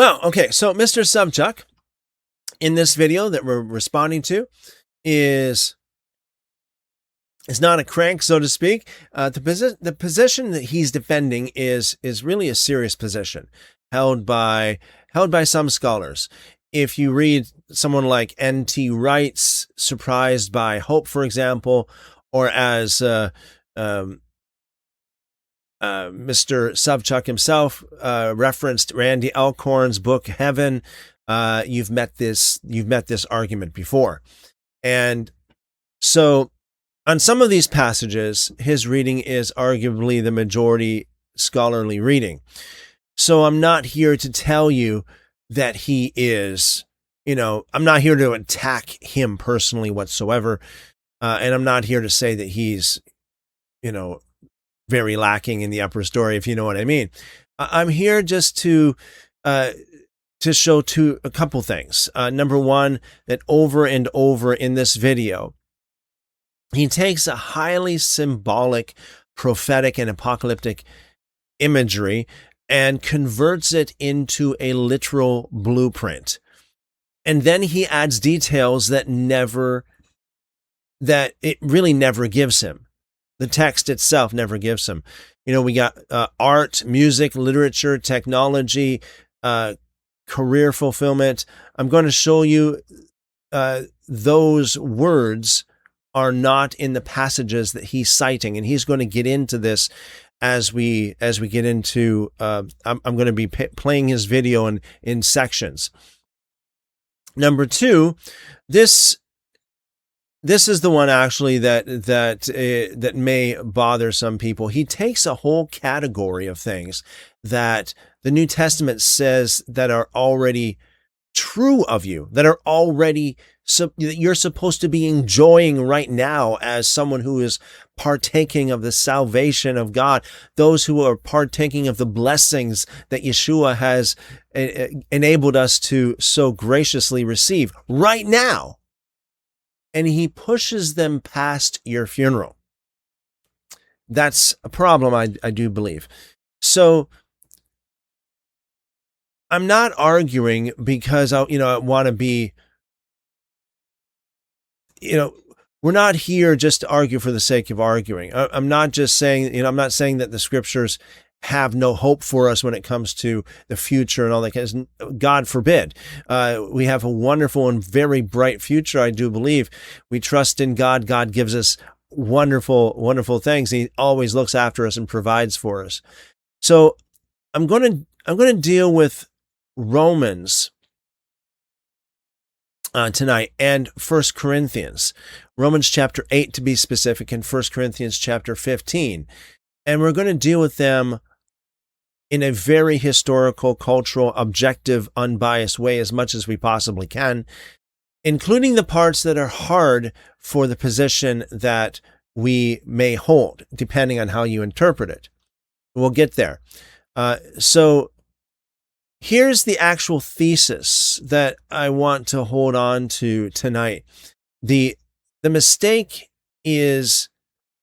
Well, okay, so Mr. Subchuck, in this video that we're responding to, is not a crank, so to speak. The position that he's defending is really a serious position held by some scholars. If you read someone like N.T. Wright's Surprised by Hope, for example, or as Mr. Subchuck himself referenced Randy Alcorn's book Heaven, you've met this argument before. And so on some of these passages, his reading is arguably the majority scholarly reading. So I'm not here to tell you that he is, I'm not here to attack him personally whatsoever. And I'm not here to say that he's, very lacking in the upper story, if you know what I mean. I'm here just to show a couple things. Number one, that over and over in this video, he takes a highly symbolic, prophetic, and apocalyptic imagery and converts it into a literal blueprint. And then he adds details that it really never gives him. The text itself never gives him. We got art, music, literature, technology, career fulfillment. I'm going to show you those words are not in the passages that he's citing, and he's going to get into this as we get into. I'm going to be playing his video in sections. Number two, this is the one actually that may bother some people. He takes a whole category of things that the New Testament says that are already true of you, that are already that you're supposed to be enjoying right now as someone who is partaking of the salvation of God, those who are partaking of the blessings that Yeshua has enabled us to so graciously receive right now. And he pushes them past your funeral. That's a problem, I do believe. So I'm not arguing because I want to be, we're not here just to argue for the sake of arguing. I'm not just saying, I'm not saying that the scriptures have no hope for us when it comes to the future and all that. Because God forbid. We have a wonderful and very bright future, I do believe. We trust in God. God gives us wonderful, wonderful things. He always looks after us and provides for us. So I'm going to deal with Romans tonight and 1 Corinthians. Romans chapter 8 to be specific, and 1 Corinthians chapter 15. And we're going to deal with them in a very historical, cultural, objective, unbiased way as much as we possibly can, including the parts that are hard for the position that we may hold, depending on how you interpret it. We'll get there. So here's the actual thesis that I want to hold on to tonight. The mistake is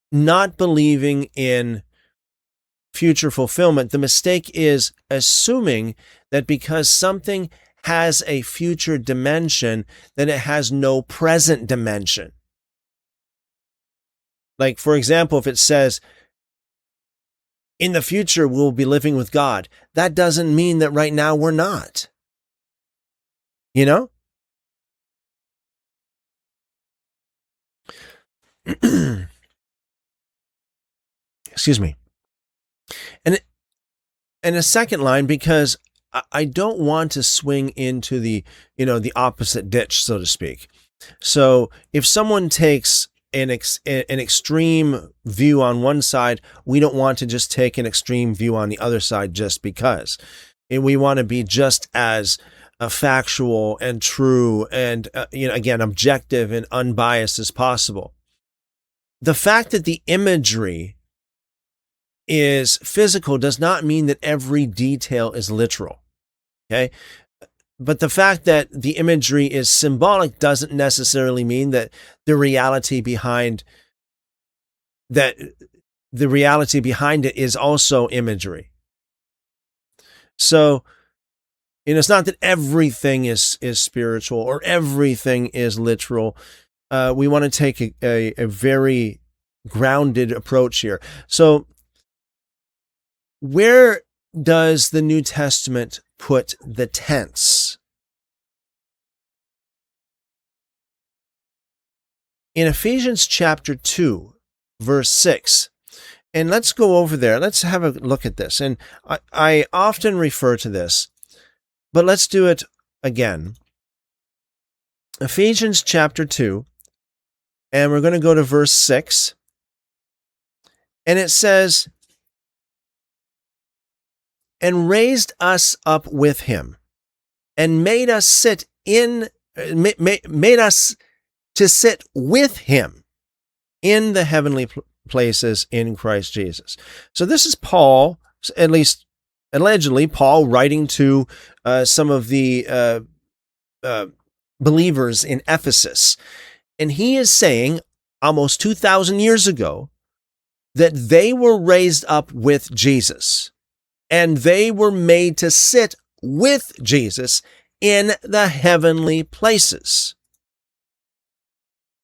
not believing in future fulfillment. The mistake is assuming that because something has a future dimension, then it has no present dimension. Like, for example, if it says, in the future we'll be living with God, that doesn't mean that right now we're not. Excuse me. And a second line, because I don't want to swing into the opposite ditch, so to speak. So if someone takes an extreme view on one side, we don't want to just take an extreme view on the other side just because. And we want to be just as factual and true and, again, objective and unbiased as possible. The fact that the imagery is physical does not mean that every detail is literal. Okay? But the fact that the imagery is symbolic doesn't necessarily mean that the reality behind it is also imagery. So it's not that everything is spiritual or everything is literal. We want to take a very grounded approach here. So where does the New Testament put the tense? In Ephesians chapter 2, verse 6, and let's go over there. Let's have a look at this. And I often refer to this, but let's do it again. Ephesians chapter 2, and we're going to go to verse 6. And it says, and raised us up with him, and made us sit to sit with him in the heavenly places in Christ Jesus. So this is Paul, at least allegedly, Paul writing to some of the believers in Ephesus. And he is saying, almost 2,000 years ago, that they were raised up with Jesus, and they were made to sit with Jesus in the heavenly places.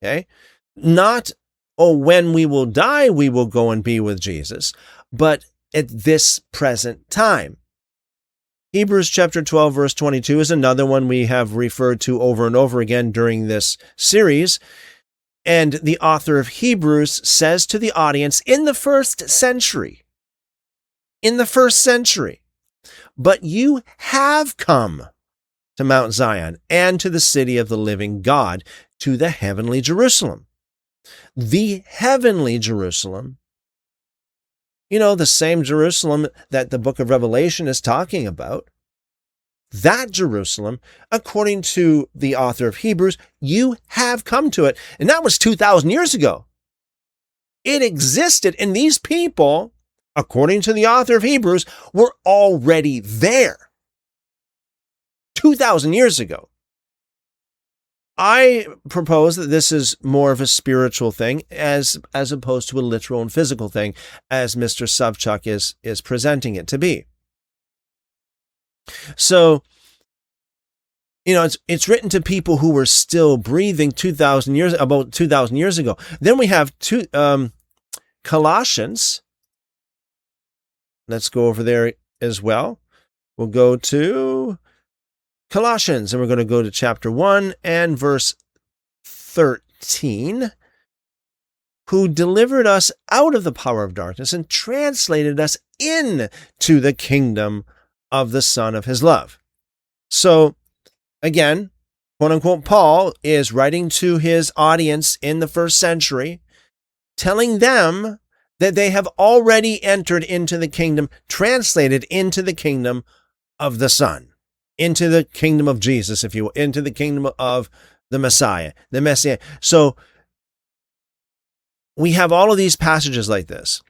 Okay? Not, when we will die, we will go and be with Jesus, but at this present time. Hebrews chapter 12, verse 22 is another one we have referred to over and over again during this series. And the author of Hebrews says to the audience in the first century, but you have come to Mount Zion and to the city of the living God, to the heavenly Jerusalem. The heavenly Jerusalem, the same Jerusalem that the book of Revelation is talking about. That Jerusalem, according to the author of Hebrews, you have come to it. And that was 2,000 years ago. It existed, and these people, according to the author of Hebrews, were already there 2,000 years ago. I propose that this is more of a spiritual thing as opposed to a literal and physical thing, as Mr. Savchuk is presenting it to be. So, it's written to people who were still breathing about 2,000 years ago. Then we have Colossians. Let's go over there as well. We'll go to Colossians, and we're going to go to chapter 1 and verse 13. Who delivered us out of the power of darkness and translated us into the kingdom of the Son of his love. So, again, quote unquote, Paul is writing to his audience in the first century, telling them that they have already entered into the kingdom, translated into the kingdom of the Son, into the kingdom of Jesus, if you will, into the kingdom of the Messiah, the Messiah. So we have all of these passages like this.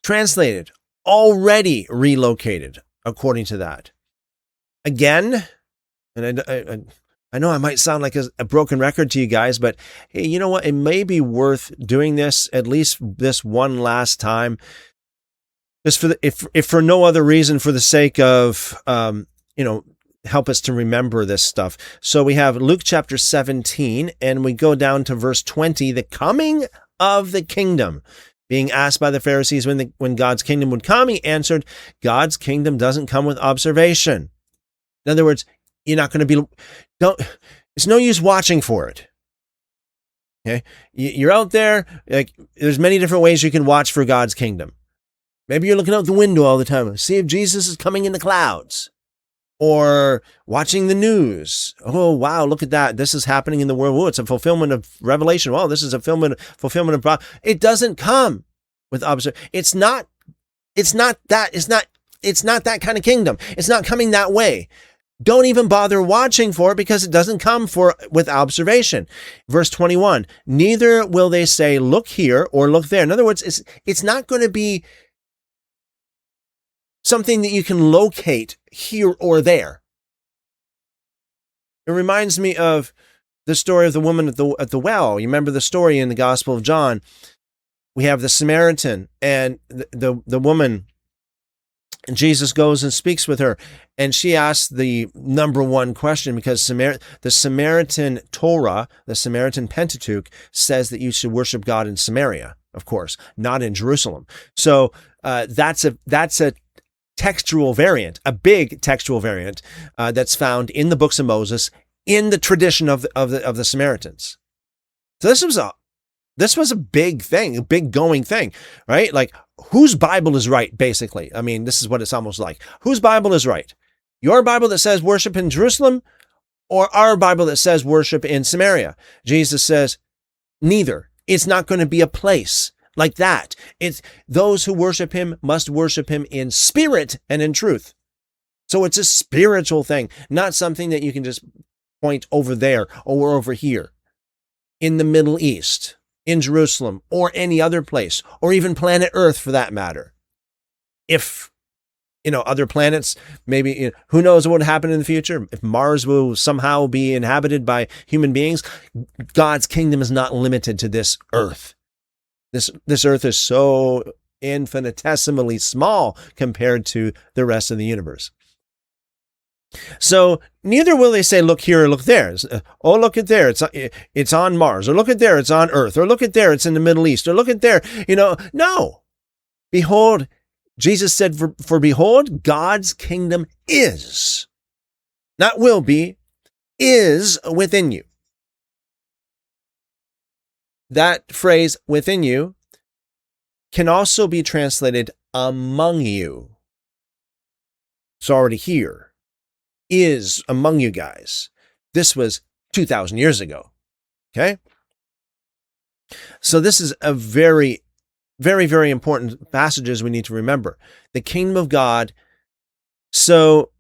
Translated, already relocated, according to that. Again, and I know I might sound like a broken record to you guys, but hey, you know what? It may be worth doing this, at least this one last time, just if for no other reason, for the sake of, help us to remember this stuff. So we have Luke chapter 17, and we go down to verse 20, the coming of the kingdom. Being asked by the Pharisees when God's kingdom would come, he answered, God's kingdom doesn't come with observation. In other words, you're not going to it's no use watching for it. Okay? You're out there, there's many different ways you can watch for God's kingdom. Maybe you're looking out the window all the time, see if Jesus is coming in the clouds. Or watching the news. Oh, wow, look at that. This is happening in the world. Oh, it's a fulfillment of Revelation. Wow, this is a fulfillment of it doesn't come with observation. It's not that kind of kingdom. It's not coming that way. Don't even bother watching for it, because it doesn't come with observation. Verse 21, neither will they say, look here or look there. In other words, it's not going to be something that you can locate here or there. It reminds me of the story of the woman at the well. You remember the story in the Gospel of John. We have the Samaritan, and the woman And Jesus goes and speaks with her, and she asks the number one question, because the Samaritan Torah, the Samaritan Pentateuch, says that you should worship God in Samaria, of course, not in Jerusalem. So that's a textual variant, a big textual variant that's found in the books of Moses, in the tradition of the Samaritans. So this was a big thing, a big going thing, right? Like, whose Bible is right, basically? I mean, this is what it's almost like. Whose Bible is right? Your Bible that says worship in Jerusalem, or our Bible that says worship in Samaria? Jesus says, neither. It's not going to be a place like that. It's those who worship him must worship him in spirit and in truth. So it's a spiritual thing, not something that you can just point over there or over here in the Middle East, in Jerusalem, or any other place, or even planet Earth for that matter. If, other planets, maybe, who knows what would happen in the future? If Mars will somehow be inhabited by human beings, God's kingdom is not limited to this Earth. This Earth is so infinitesimally small compared to the rest of the universe. So neither will they say, look here or look there. Oh, look at there, it's on Mars. Or look at there, it's on Earth. Or look at there, it's in the Middle East. Or look at there, no. Behold, Jesus said, for behold, God's kingdom is, not will be, is within you. That phrase, within you, can also be translated among you. It's already here. Is among you guys. This was 2,000 years ago. Okay? So this is a very, very, very important passages we need to remember. The kingdom of God. So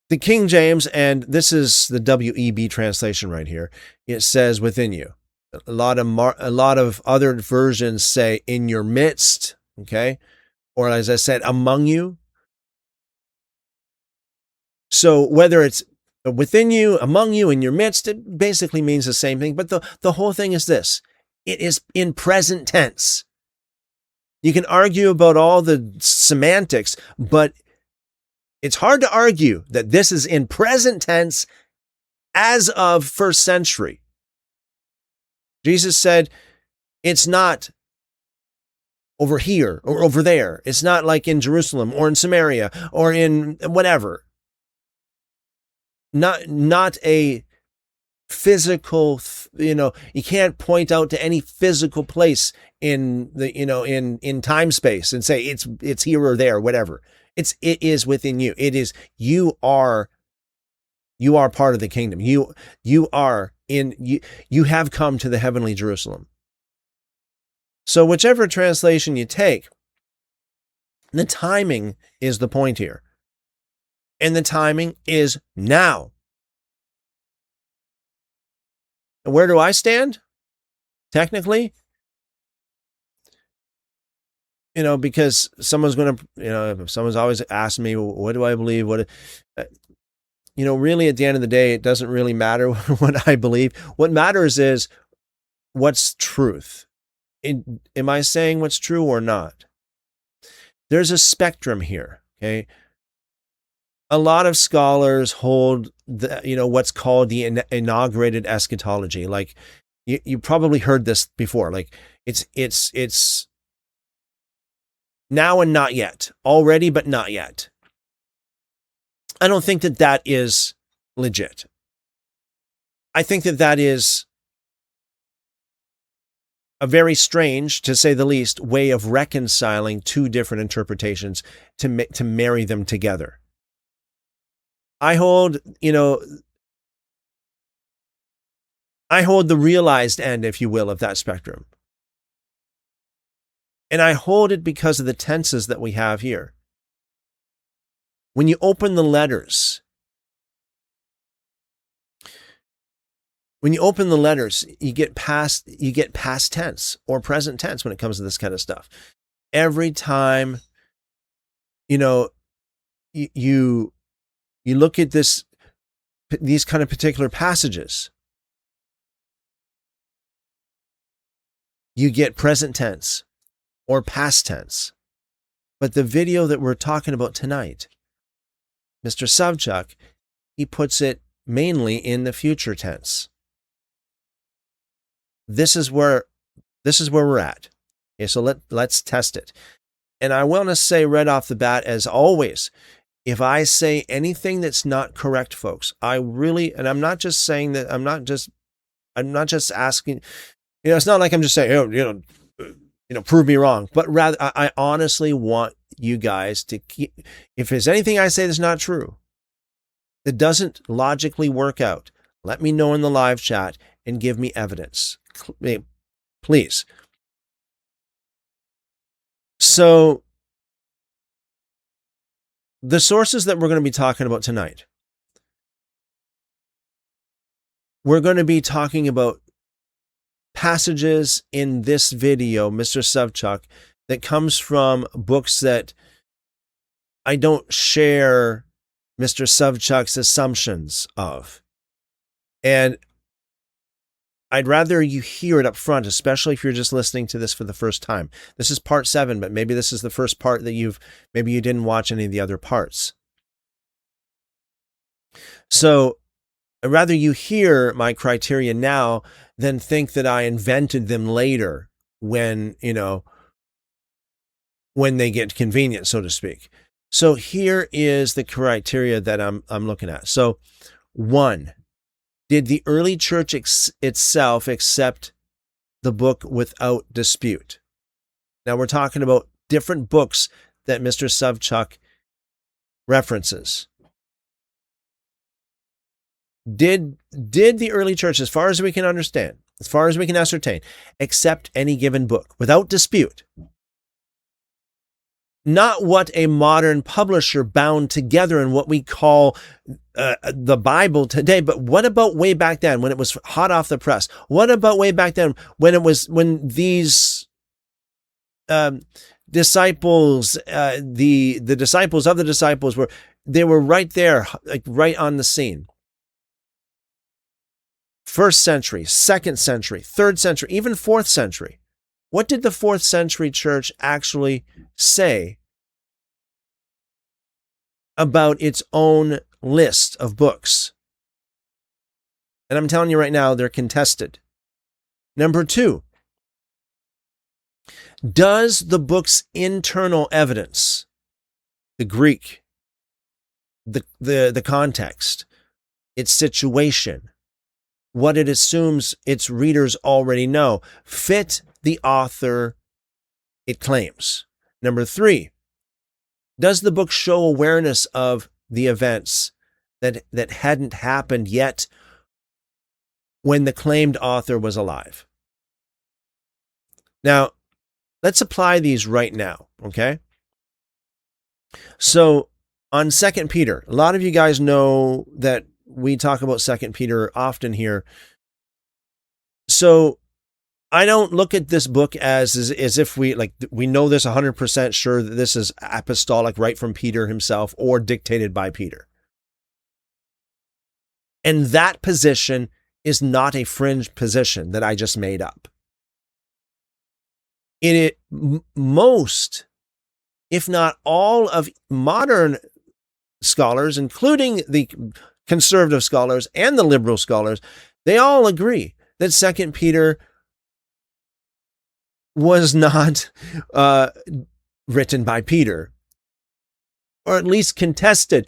the King James, and this is the WEB translation right here, it says within you. A lot of other versions say in your midst, okay? Or as I said, among you. So whether it's within you, among you, in your midst, it basically means the same thing. But the whole thing is this. It is in present tense. You can argue about all the semantics, but it's hard to argue that this is in present tense as of first century. Jesus said, it's not over here or over there. It's not like in Jerusalem or in Samaria or in whatever. Not a physical, you can't point out to any physical place in the, in time space and say it's here or there, whatever. It is within you. It is, you are part of the kingdom. You have come to the heavenly Jerusalem. So whichever translation you take, the timing is the point here. And the timing is now. And where do I stand? Technically, because someone's going to, someone's always asked me, what do I believe? Really at the end of the day, it doesn't really matter what I believe. What matters is what's truth. Am I saying what's true or not? There's a spectrum here, okay? A lot of scholars hold what's called the inaugurated eschatology. Like you probably heard this before. Like it's now and not yet, already but not yet. I don't think that is legit. I think that is a very strange, to say the least, way of reconciling two different interpretations to marry them together. I hold the realized end, if you will, of that spectrum. And I hold it because of the tenses that we have here. When you open the letters, you get past tense or present tense when it comes to this kind of stuff. Every time, you look at these kind of particular passages, you get present tense or past tense. But the video that we're talking about tonight, Mr. Savchuk, he puts it mainly in the future tense. This is where we're at. Okay, so let's test it. And I want to say right off the bat, as always, if I say anything that's not correct, folks, and I'm not just saying that, I'm not just asking, it's not like I'm just saying, prove me wrong, but rather I honestly want you guys to keep, if there's anything I say that's not true, that doesn't logically work out, let me know in the live chat and give me evidence, please. So the sources that we're going to be talking about tonight, we're going to be talking about passages in this video, Mr. Savchuk, that comes from books that I don't share Mr. Savchuk's assumptions of. And I'd rather you hear it up front, especially if you're just listening to this for the first time. This is part 7, but maybe this is the first part that maybe you didn't watch any of the other parts. So I'd rather you hear my criteria now than think that I invented them later when they get convenient, so to speak. So here is the criteria that I'm looking at. So 1, did the early church itself accept the book without dispute? Now we're talking about different books that Mr. Savchuk references. Did the early church, as far as we can understand, as far as we can ascertain, accept any given book without dispute? Not what a modern publisher bound together in what we call the Bible today, but what about way back then when it was hot off the press? What about way back then when these disciples, the disciples of the disciples were right there, like right on the scene? 1st century, 2nd century, 3rd century, even 4th century. What did the 4th century church actually say about its own list of books? And I'm telling you right now, they're contested. Number 2, does the book's internal evidence, the Greek, the context, its situation, what it assumes its readers already know, fit the author it claims? Number 3, does the book show awareness of the events that hadn't happened yet when the claimed author was alive? Now, let's apply these right now, okay? So on 2 Peter, a lot of you guys know that we talk about 2 Peter often here. So I don't look at this book as if we know this 100% sure that this is apostolic, right from Peter himself or dictated by Peter. And that position is not a fringe position that I just made up. Most, if not all, of modern scholars, including the conservative scholars and the liberal scholars, they all agree that 2 Peter was not written by Peter, or at least contested.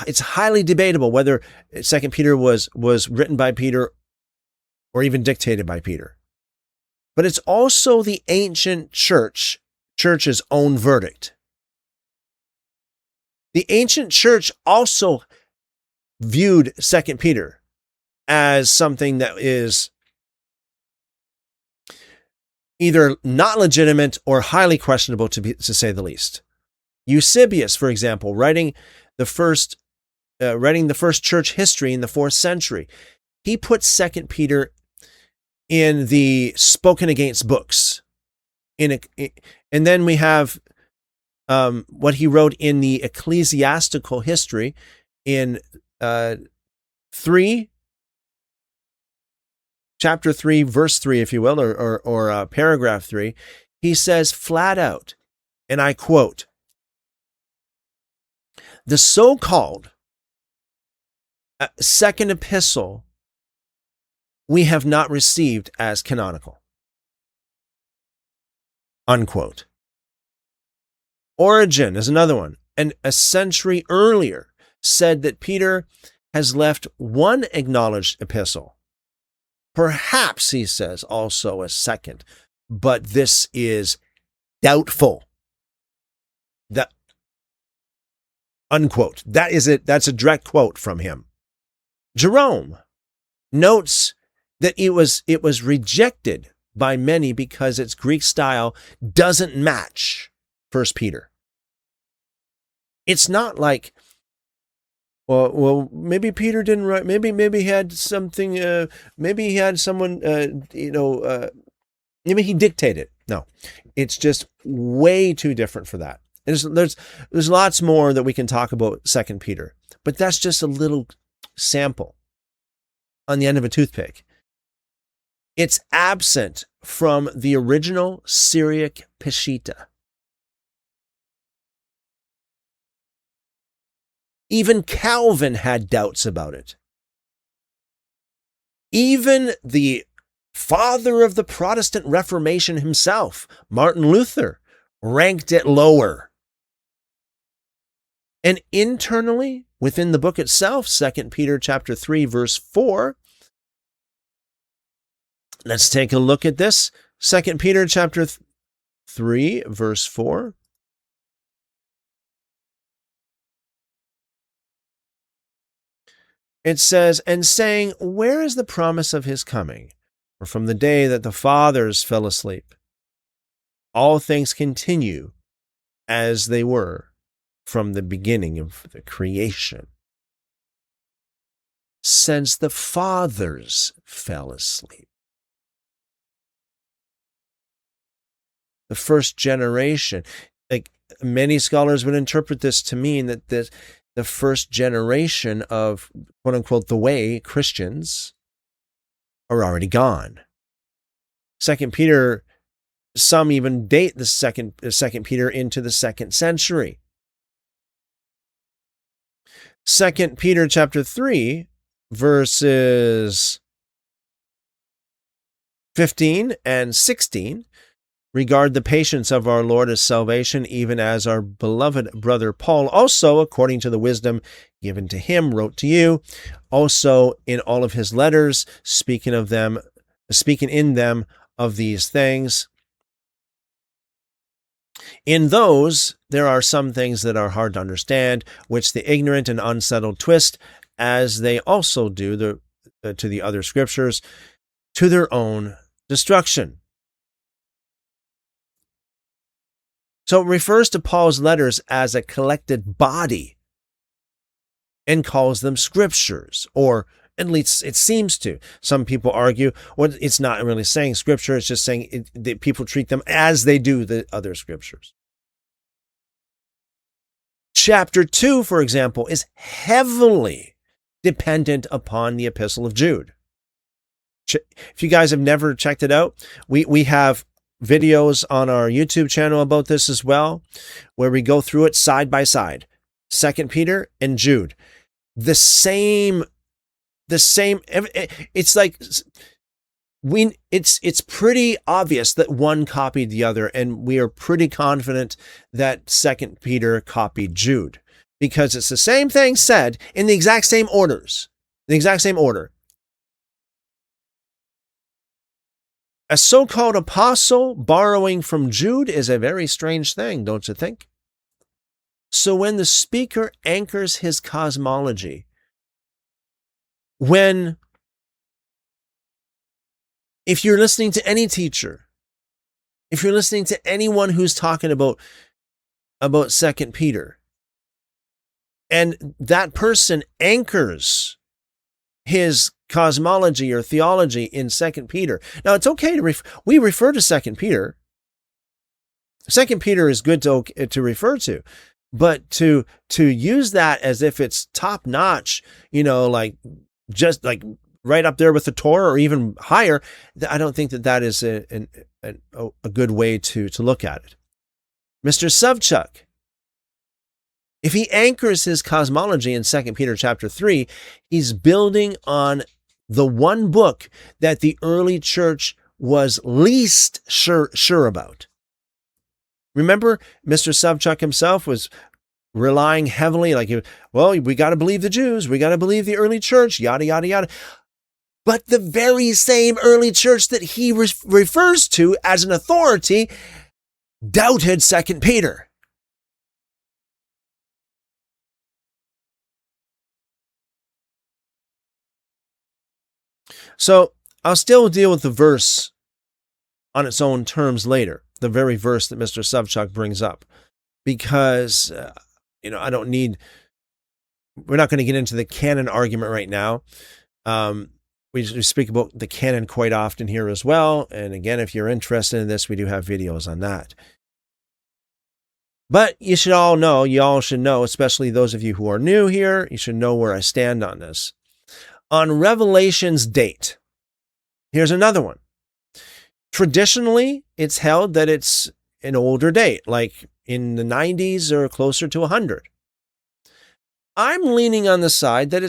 It's highly debatable whether 2 Peter was written by Peter or even dictated by Peter. But it's also the ancient church's own verdict. The ancient church also viewed 2 Peter as something that is either not legitimate or highly questionable, to say the least. Eusebius, for example, writing the first church history in the 4th century, he puts 2 Peter in the spoken against books. And then we have what he wrote in the ecclesiastical history in chapter 3, verse 3, if you will, or paragraph 3. he says flat out, and I quote, "The so-called second epistle we have not received as canonical." Unquote. Origen is another one, and a century earlier said that Peter has left one acknowledged epistle. Perhaps, he says, also a second, but this is doubtful. That, unquote. That is it. That's a direct quote from him. Jerome notes that it was rejected by many because its Greek style doesn't match 1 Peter. It's not like, well, maybe Peter didn't write. Maybe he had something. Maybe he had someone. Maybe he dictated. No, it's just way too different for that. There's lots more that we can talk about 2 Peter, but that's just a little sample on the end of a toothpick. It's absent from the original Syriac Peshitta. Even Calvin had doubts about it. Even the father of the Protestant Reformation himself, Martin Luther, ranked it lower. And internally, within the book itself, 2 Peter chapter 3, verse 4, let's take a look at this. 2 Peter chapter 3, verse 4. It says, "And saying, where is the promise of his coming? For from the day that the fathers fell asleep, all things continue as they were from the beginning of the creation." Since the fathers fell asleep. The first generation, like many scholars would interpret this to mean that the first generation of quote unquote the way Christians are already gone. 2 Peter, some even date the second Peter into the 2nd century. 2 Peter chapter 3, verses 15 and 16 regard the patience of our Lord as salvation, even as our beloved brother Paul also, according to the wisdom given to him, wrote to you, also in all of his letters, speaking in them of these things. In those, there are some things that are hard to understand, which the ignorant and unsettled twist, as they also do to the other scriptures, to their own destruction. So it refers to Paul's letters as a collected body and calls them scriptures, or at least it seems to. Some people argue, well, it's not really saying scripture, it's just saying that people treat them as they do the other scriptures. Chapter 2, for example, is heavily dependent upon the Epistle of Jude. If you guys have never checked it out, we have videos on our YouTube channel about this as well, where we go through it side by side. 2 Peter and Jude. The same, it's like, it's pretty obvious that one copied the other, and we are pretty confident that 2 Peter copied Jude, because it's the same thing said in the exact same order. A so-called apostle borrowing from Jude is a very strange thing, don't you think? So when the speaker anchors his cosmology, if you're listening to any teacher, if you're listening to anyone who's talking about 2 Peter, and that person anchors his cosmology or theology in 2 Peter. Now, it's okay we refer to 2 Peter. 2 Peter is good to refer to, but to use that as if it's top notch, like just like right up there with the Torah or even higher, I don't think that is a good way to look at it. Mr. Savchuk, if he anchors his cosmology in 2 Peter chapter 3, he's building on the one book that the early church was least sure about. Remember, Mr. Savchuk himself was relying heavily, we got to believe the Jews, we got to believe the early church, yada, yada, yada. But the very same early church that he refers to as an authority doubted 2 Peter. So I'll still deal with the verse on its own terms later, the very verse that Mr. Savchuk brings up, because, we're not going to get into the canon argument right now. We speak about the canon quite often here as well. And again, if you're interested in this, we do have videos on that. But you all should know, especially those of you who are new here, you should know where I stand on this. On Revelation's date, here's another one. Traditionally, it's held that it's an older date, like in the 90s or closer to 100. I'm leaning on the side that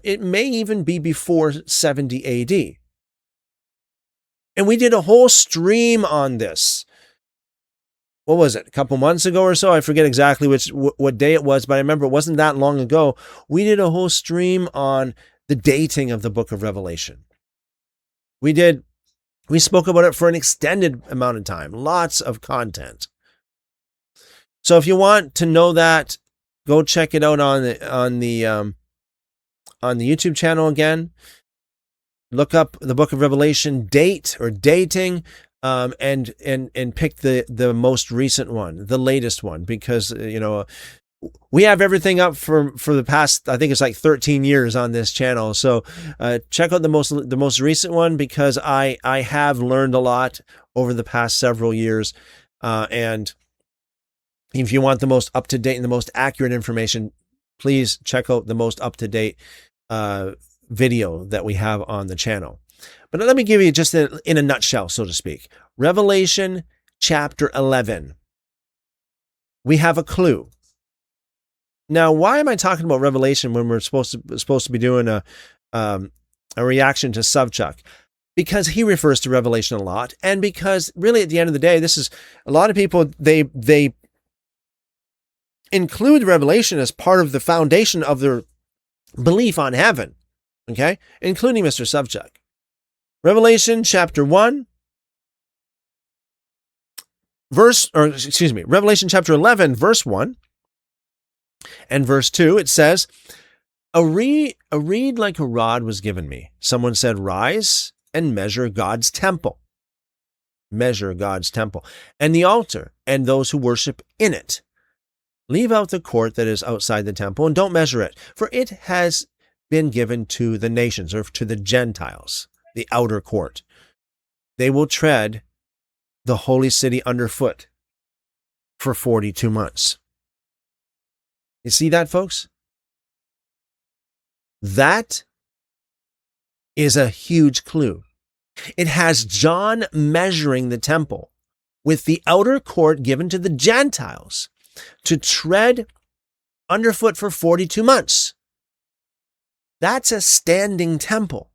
it may even be before 70 AD. And we did a whole stream on this. What was it? A couple months ago or so? I forget exactly what day it was, but I remember it wasn't that long ago. We did a whole stream on the dating of the book of Revelation. We spoke about it for an extended amount of time, lots of content. So if you want to know that, go check it out on the YouTube channel again. Look up the book of Revelation date or dating, and pick the most recent one, the latest one, because we have everything up for the past, I think it's like 13 years on this channel. So check out the most recent one, because I have learned a lot over the past several years, and if you want the most up-to-date and the most accurate information, please check out the most up-to-date video that we have on the channel. But let me give you just in a nutshell, so to speak. Revelation chapter 11. We have a clue. Now, why am I talking about Revelation when we're supposed to be doing a reaction to Savchuk? Because he refers to Revelation a lot, and because really at the end of the day, this is a lot of people, they include Revelation as part of the foundation of their belief on heaven, okay? Including Mr. Savchuk. Revelation chapter 1, Revelation chapter 11, verse 1 and verse 2, it says, a reed like a rod was given me. Someone said, rise and measure God's temple. Measure God's temple. And the altar, and those who worship in it. Leave out the court that is outside the temple, and don't measure it, for it has been given to the nations, or to the Gentiles, the outer court. They will tread the holy city underfoot for 42 months. You see that, folks? That is a huge clue. It has John measuring the temple with the outer court given to the Gentiles to tread underfoot for 42 months. That's a standing temple.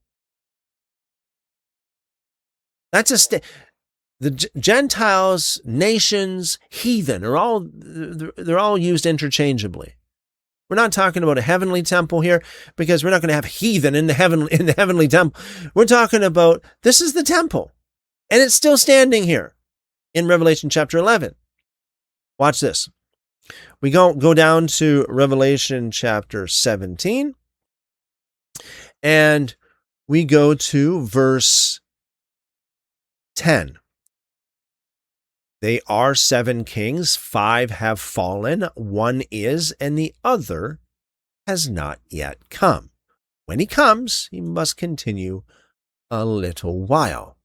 The Gentiles, nations, heathen they're all used interchangeably. We're not talking about a heavenly temple here, because we're not going to have heathen in the heavenly temple. We're talking about, this is the temple, and it's still standing here in Revelation chapter 11. Watch this. We go down to Revelation chapter 17, and we go to verse 10. They are 7 kings, 5 have fallen, 1 is, and the other has not yet come. When he comes, he must continue a little while.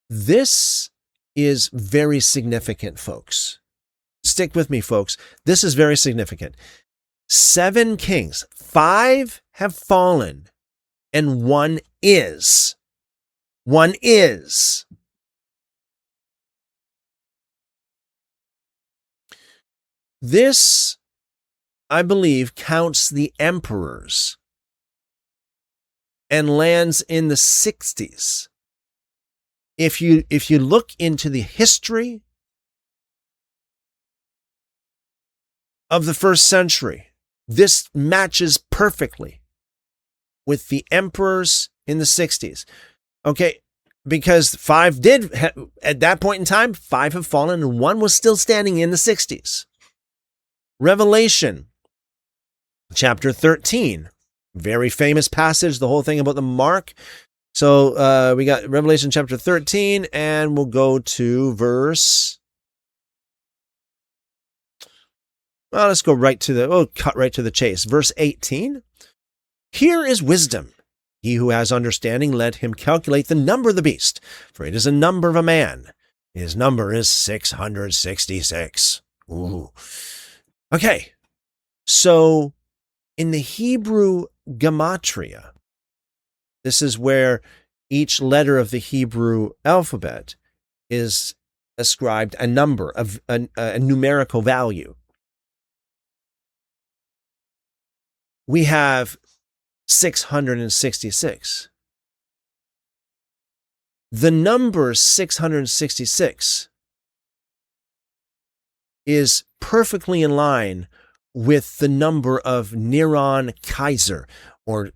This is very significant, folks. Stick with me, folks. This is very significant. 7 kings, 5 have fallen, and 1 is. 1 is. This, I believe, counts the emperors and lands in the 60s. If you look into the history of the first century, this matches perfectly with the emperors in the 60s. Okay, because 5 did, at that point in time, 5 have fallen and 1 was still standing in the 60s. Revelation chapter 13, very famous passage, the whole thing about the mark. So we got Revelation chapter 13, and we'll go to let's go cut right to the chase. Verse 18. Here is wisdom. He who has understanding, let him calculate the number of the beast, for it is a number of a man. His number is 666. Ooh. Okay, so in the Hebrew Gematria, this is where each letter of the Hebrew alphabet is ascribed a number, of a numerical value. We have 666. The number 666 is perfectly in line with the number of Neron Kaiser, or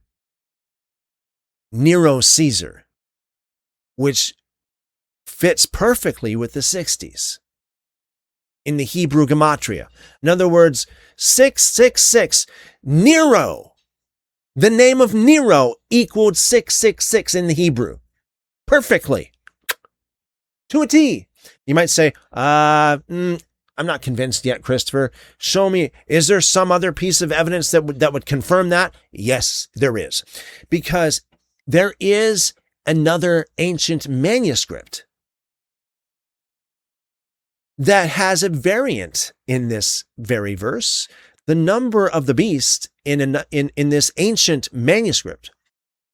Nero Caesar, which fits perfectly with the 60s in the Hebrew Gematria. In other words, 666, Nero, the name of Nero equaled 666 in the Hebrew. Perfectly. To a T. You might say, I'm not convinced yet, Christopher. Show me, is there some other piece of evidence that would confirm that? Yes, there is. Because there is another ancient manuscript that has a variant in this very verse. The number of the beast in this ancient manuscript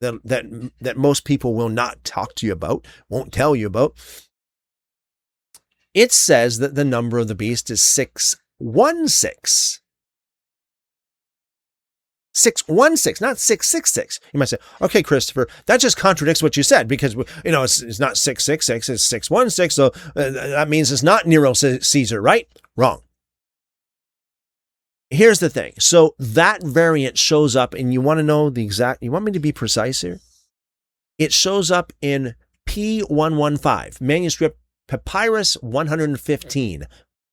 that most people will not talk to you about, won't tell you about, it says that the number of the beast is 616. 616, not 666. You might say, okay, Christopher, that just contradicts what you said, because, it's not 666, it's 616, so that means it's not Nero Caesar, right? Wrong. Here's the thing. So that variant shows up, and you want to know you want me to be precise here? It shows up in P115, manuscript Papyrus 115,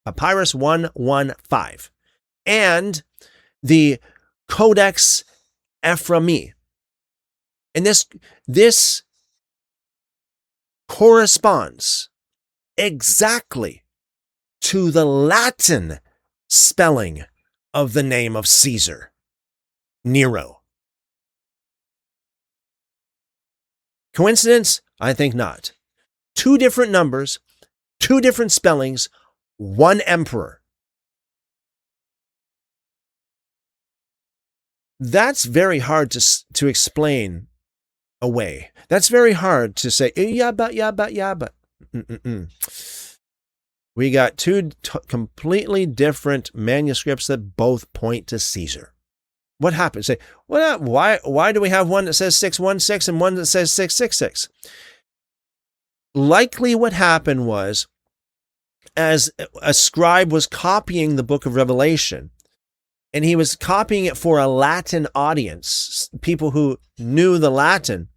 Papyrus 115, and the Codex Ephraimi. And this corresponds exactly to the Latin spelling of the name of Caesar, Nero. Coincidence? I think not. 2 different numbers, 2 different spellings, 1 emperor. That's very hard to explain away. That's very hard to say, yeah, but. We got 2 completely different manuscripts that both point to Caesar. What happened? Say, why do we have one that says 616 and one that says 666? Likely what happened was, as a scribe was copying the book of Revelation, and he was copying it for a Latin audience, people who knew the Latin,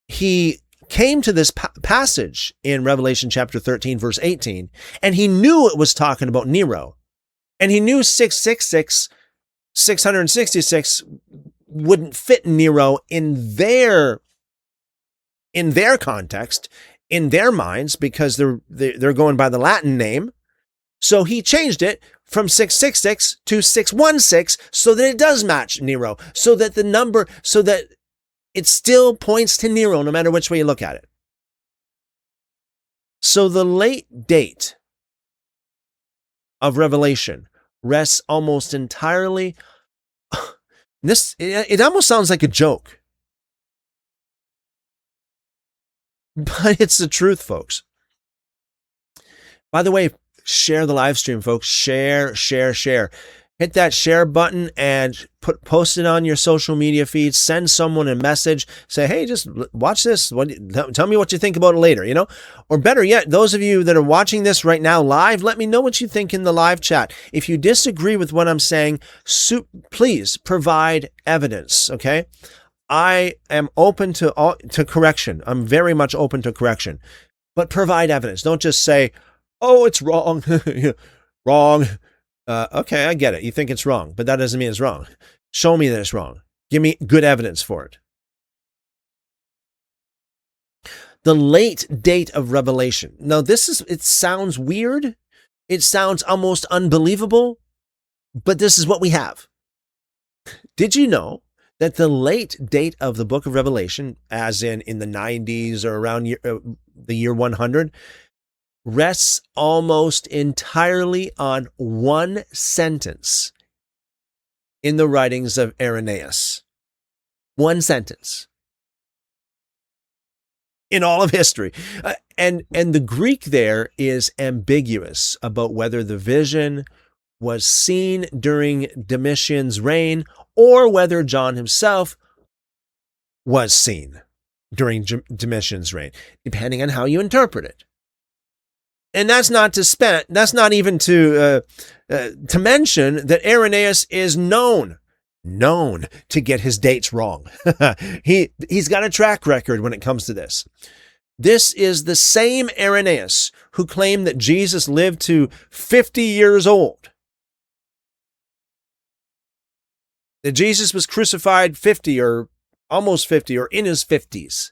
he came to this passage in Revelation chapter 13, verse 18, and he knew it was talking about Nero. And he knew 666, 666 wouldn't fit Nero in their context, in their minds, because they're going by the Latin name. So he changed it from 666 to 616 so that it does match Nero, so that it still points to Nero no matter which way you look at it. So the late date of Revelation rests almost entirely It almost sounds like a joke, but it's the truth, folks. By the way, share the live stream, folks. Share. Hit that share button and post it on your social media feeds. Send someone a message. Say, hey, just watch this. Tell me what you think about it later, Or better yet, those of you that are watching this right now live, let me know what you think in the live chat. If you disagree with what I'm saying, please provide evidence, okay? I am open to correction. I'm very much open to correction. But provide evidence. Don't just say, oh, it's wrong. Wrong. Okay, I get it. You think it's wrong, but that doesn't mean it's wrong. Show me that it's wrong. Give me good evidence for it. The late date of revelation. Now, it sounds weird. It sounds almost unbelievable, but this is what we have. Did you know that the late date of the book of Revelation, as in the 90s or around the year 100, rests almost entirely on one sentence in the writings of Irenaeus. One sentence in all of history. And the Greek there is ambiguous about whether the vision was seen during Domitian's reign or whether John himself was seen during Domitian's reign, depending on how you interpret it. And that's not even to mention that Irenaeus is known to get his dates wrong. He's got a track record when it comes to this. This is the same Irenaeus who claimed that Jesus lived to 50 years old. That Jesus was crucified 50 or almost 50 or in his 50s.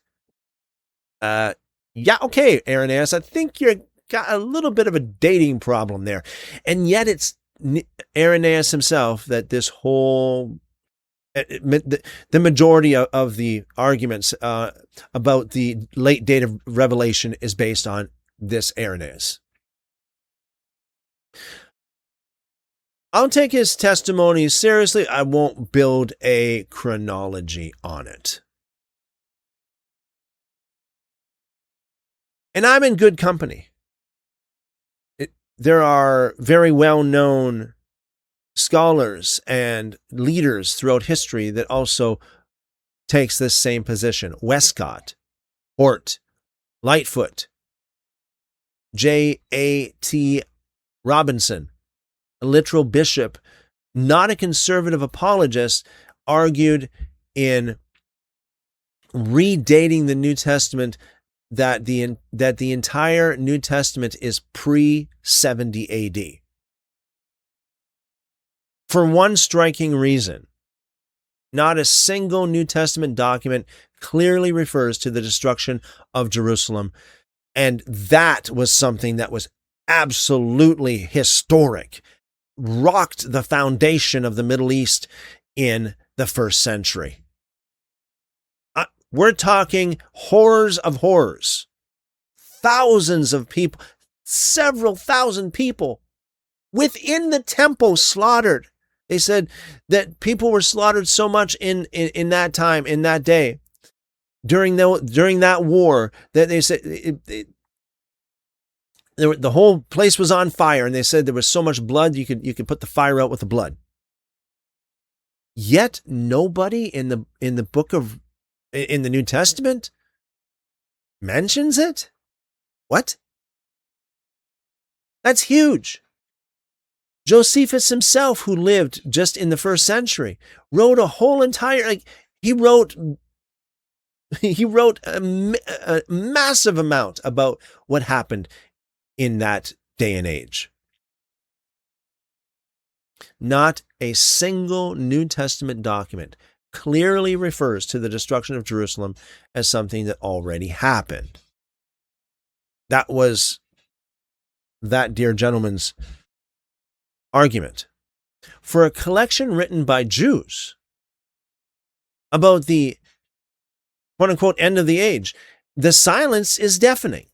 Yeah, okay, Irenaeus, I think you're got a little bit of a dating problem there. And yet it's Irenaeus himself that this whole, the majority of the arguments about the late date of Revelation is based on this Irenaeus. I'll take his testimony seriously. I won't build a chronology on it. And I'm in good company. There are very well-known scholars and leaders throughout history that also takes this same position. Westcott, Hort, Lightfoot, J.A.T. Robinson, a literal bishop, not a conservative apologist, argued in redating the New Testament that the entire New Testament is pre-70 AD. For one striking reason, not a single New Testament document clearly refers to the destruction of Jerusalem, and that was something that was absolutely historic, rocked the foundation of the Middle East in the first century. We're talking horrors of horrors. Thousands of people, several thousand people within the temple slaughtered. They said that people were slaughtered so much in that time, in that day, during that war, that they said the whole place was on fire, and they said there was so much blood you could put the fire out with the blood. Yet nobody in the book of in the New Testament mentions it? What? That's huge. Josephus himself, who lived just in the first century, wrote a whole entire, he wrote a massive amount about what happened in that day and age. Not a single New Testament document clearly refers to the destruction of Jerusalem as something that already happened. That was that dear gentleman's argument. For a collection written by Jews about the quote-unquote end of the age, the silence is deafening.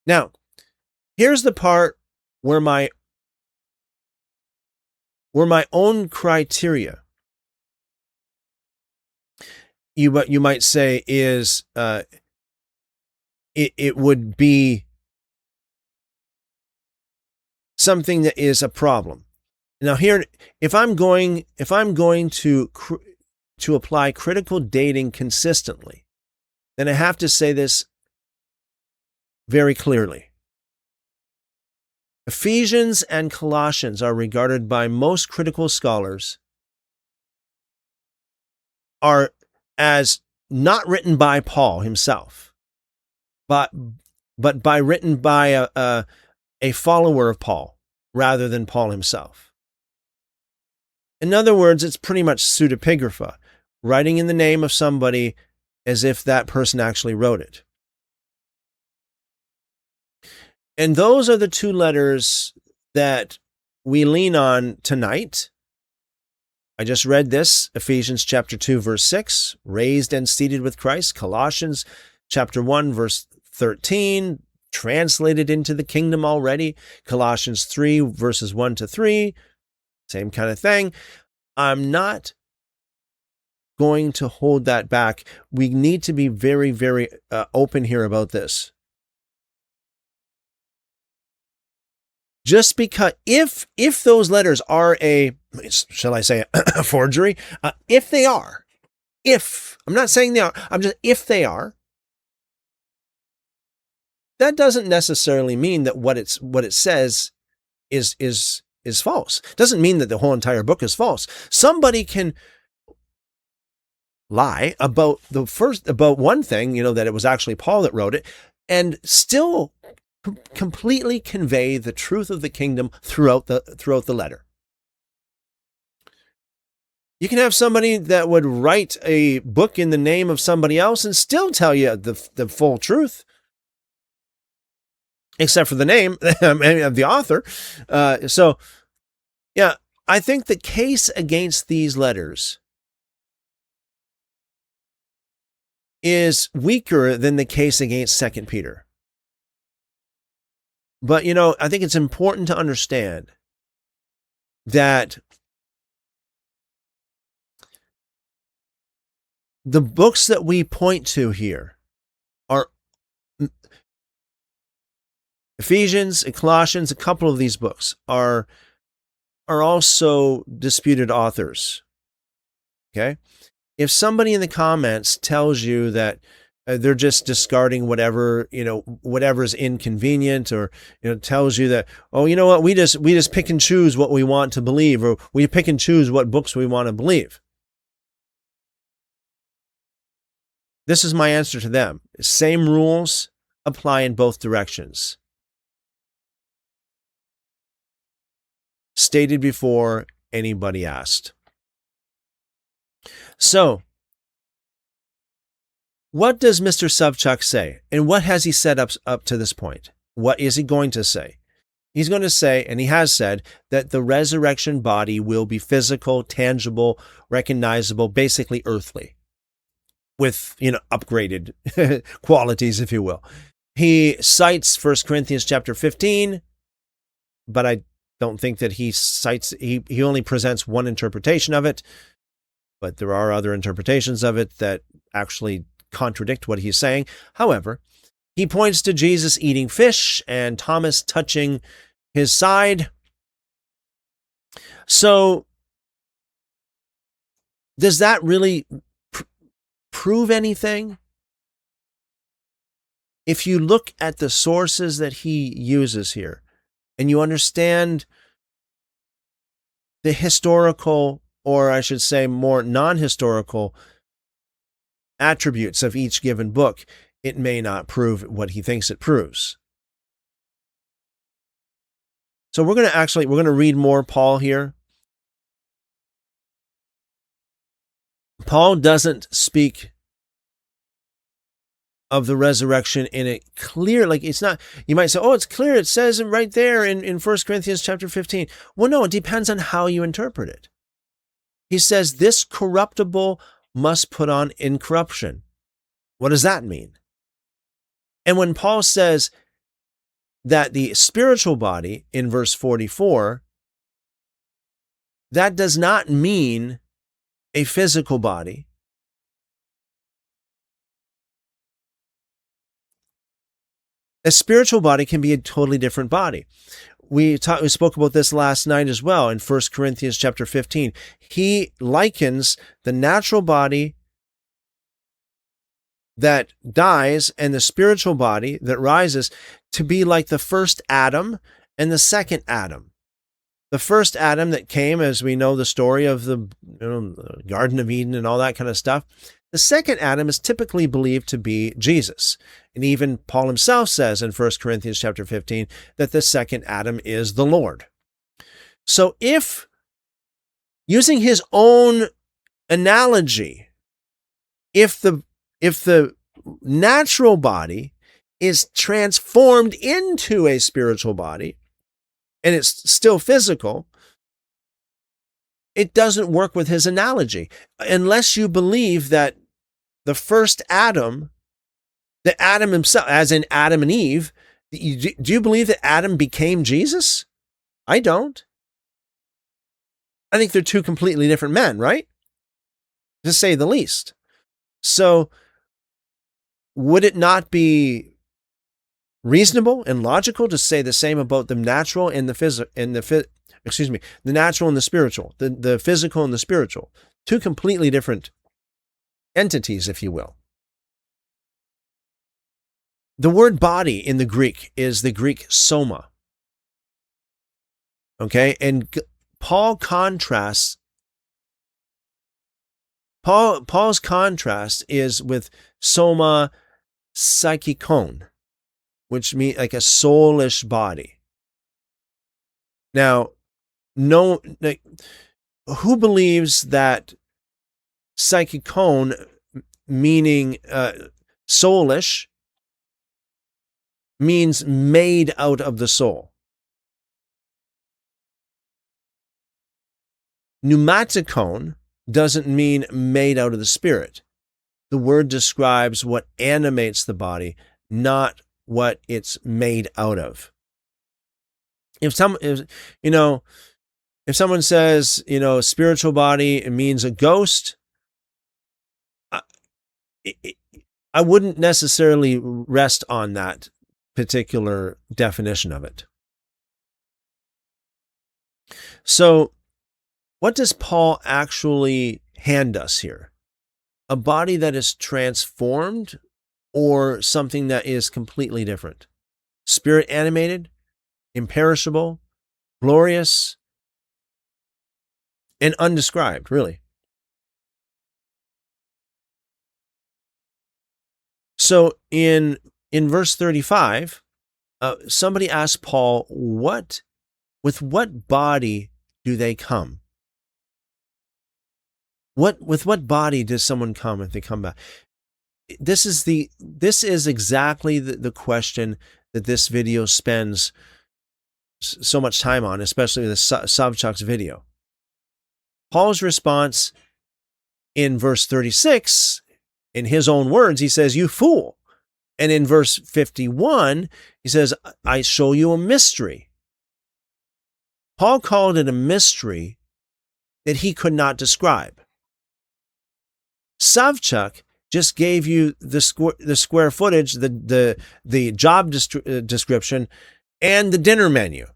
Now, here's the part where my own criteria you might say is it would be something that is a problem. Now here, if I'm going to apply critical dating consistently, then I have to say this very clearly. Ephesians and Colossians are regarded by most critical scholars are as not written by Paul himself, but written by a follower of Paul rather than Paul himself. In other words, it's pretty much pseudepigrapha, writing in the name of somebody as if that person actually wrote it. And those are the two letters that we lean on tonight. I just read this, Ephesians chapter 2, verse 6, raised and seated with Christ. Colossians chapter 1, verse 13, translated into the kingdom already. Colossians 3, verses 1 to 3, same kind of thing. I'm not going to hold that back. We need to be very, very open here about this. Just because if those letters are a forgery, if they are, I'm not saying they are, I'm just, if they are, that doesn't necessarily mean that what it says is false. Doesn't mean that the whole entire book is false. Somebody can lie about one thing, that it was actually Paul that wrote it, and still completely convey the truth of the kingdom throughout the letter. You can have somebody that would write a book in the name of somebody else and still tell you the full truth, except for the name of the author. So, yeah, I think the case against these letters is weaker than the case against 2 Peter. But, I think it's important to understand that the books that we point to here are Ephesians and Colossians. A couple of these books are also disputed authors. Okay? If somebody in the comments tells you that they're just discarding whatever's inconvenient, or tells you that, oh, you know what, we just pick and choose what we want to believe, or we pick and choose what books we want to believe. This is my answer to them. Same rules apply in both directions. Stated before anybody asked. So, what does Mr. Savchuk say? And what has he said up to this point? What is he going to say? He's going to say, and he has said, that the resurrection body will be physical, tangible, recognizable, basically earthly, with, upgraded qualities, if you will. He cites 1 Corinthians chapter 15, but I don't think that he only presents one interpretation of it, but there are other interpretations of it that actually contradict what he's saying. However, he points to Jesus eating fish and Thomas touching his side. So, does that really prove anything? If you look at the sources that he uses here, and you understand the historical, or I should say more non-historical, attributes of each given book, it may not prove what he thinks it proves. So we're going to read more Paul here. Paul doesn't speak of the resurrection in a clear, it's not, you might say, oh, it's clear, it says it right there in 1 Corinthians chapter 15. Well, no, it depends on how you interpret it. He says this corruptible must put on incorruption. What does that mean? And when Paul says that the spiritual body in verse 44, that does not mean a physical body. A spiritual body can be a totally different body. We spoke about this last night as well in 1 Corinthians chapter 15. He likens the natural body that dies and the spiritual body that rises to be like the first Adam and the second Adam. The first Adam that came, as we know the story of the Garden of Eden and all that kind of stuff. The second Adam is typically believed to be Jesus. And even Paul himself says in 1 Corinthians chapter 15 that the second Adam is the Lord. So if, using his own analogy, if the natural body is transformed into a spiritual body, and it's still physical, it doesn't work with his analogy. Unless you believe that the first Adam, the Adam himself, as in Adam and Eve, do you believe that Adam became Jesus? I don't. I think they're two completely different men, right? To say the least. So, would it not be reasonable and logical to say the same about the natural and the natural and the spiritual, the physical and the spiritual, two completely different entities, if you will. The word body in the Greek is the Greek soma. Okay, and Paul's contrast is with soma psychikon, which means like a soulish body. Now, who believes that psychikon, meaning soulish, means made out of the soul? Pneumatikon doesn't mean made out of the spirit. The word describes what animates the body, not what it's made out of. If someone says, spiritual body, it means a ghost, I wouldn't necessarily rest on that particular definition of it. So, what does Paul actually hand us here? A body that is transformed or something that is completely different? Spirit animated, imperishable, glorious, and undescribed, really. So in verse 35, somebody asked Paul, with what body do they come? With what body does someone come if they come back? This is exactly the question that this video spends so much time on, especially the Savchuk's video. Paul's response in verse 36, in his own words, he says, "You fool." And in verse 51, he says, "I show you a mystery." Paul called it a mystery that he could not describe. Savchuk just gave you the square footage, the job description, and the dinner menu.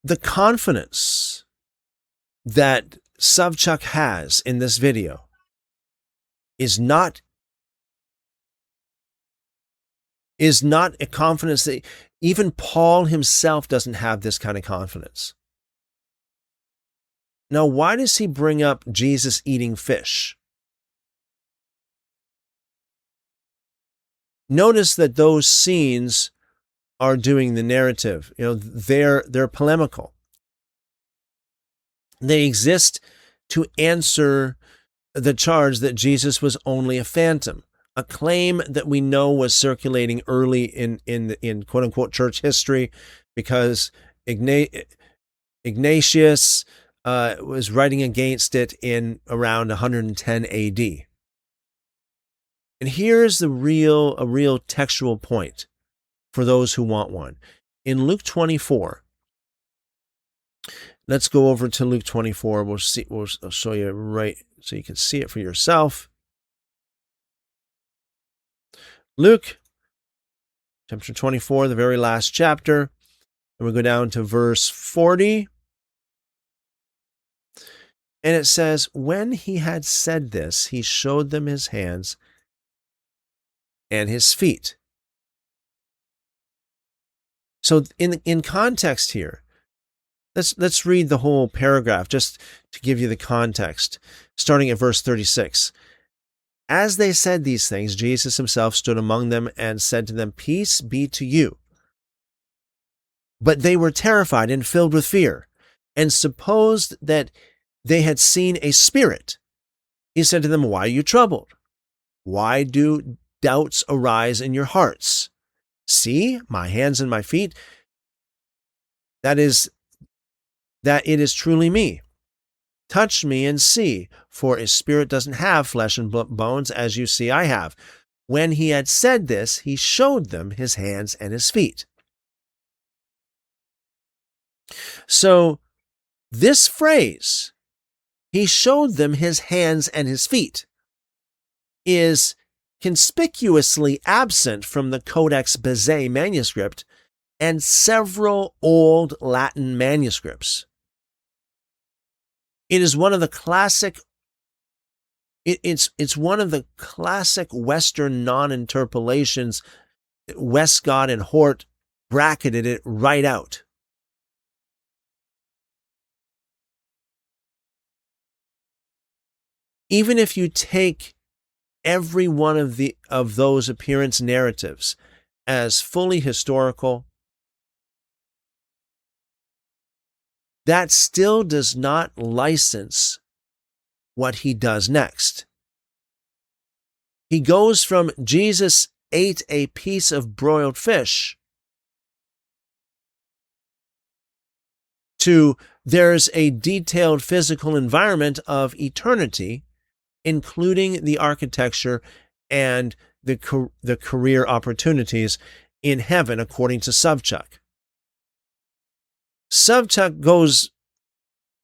The confidence that Savchuk has in this video is not a confidence that even Paul himself doesn't have this kind of confidence. Now, why does he bring up Jesus eating fish? Notice that those scenes are doing the narrative. They're polemical. They exist to answer the charge that Jesus was only a phantom, a claim that we know was circulating early in quote unquote church history, because Ignatius was writing against it in around 110 AD. And here's a real textual point for those who want one. In Luke 24, Let's go over to Luke 24. We'll show you right so you can see it for yourself. Luke chapter 24, the very last chapter. And we go down to verse 40. And it says, when he had said this, he showed them his hands and his feet. So in context here, let's read the whole paragraph just to give you the context, starting at verse 36. As they said these things, Jesus himself stood among them and said to them, "Peace be to you." But they were terrified and filled with fear, and supposed that they had seen a spirit. He said to them, "Why are you troubled? Why do doubts arise in your hearts? See my hands and my feet, that it is truly me. Touch me and see, for a spirit doesn't have flesh and bones, as you see I have." When he had said this, he showed them his hands and his feet. So this phrase, he showed them his hands and his feet, is conspicuously absent from the Codex Bezae manuscript and several old Latin manuscripts. It is one of the classic it's one of the classic Western non-interpolations. Westcott and Hort bracketed it right out. Even if you take every one of those appearance narratives as fully historical, that still does not license what he does next. He goes from Jesus ate a piece of broiled fish to there's a detailed physical environment of eternity, including the architecture and the career opportunities in heaven, according to Sobchak. Sobchak goes,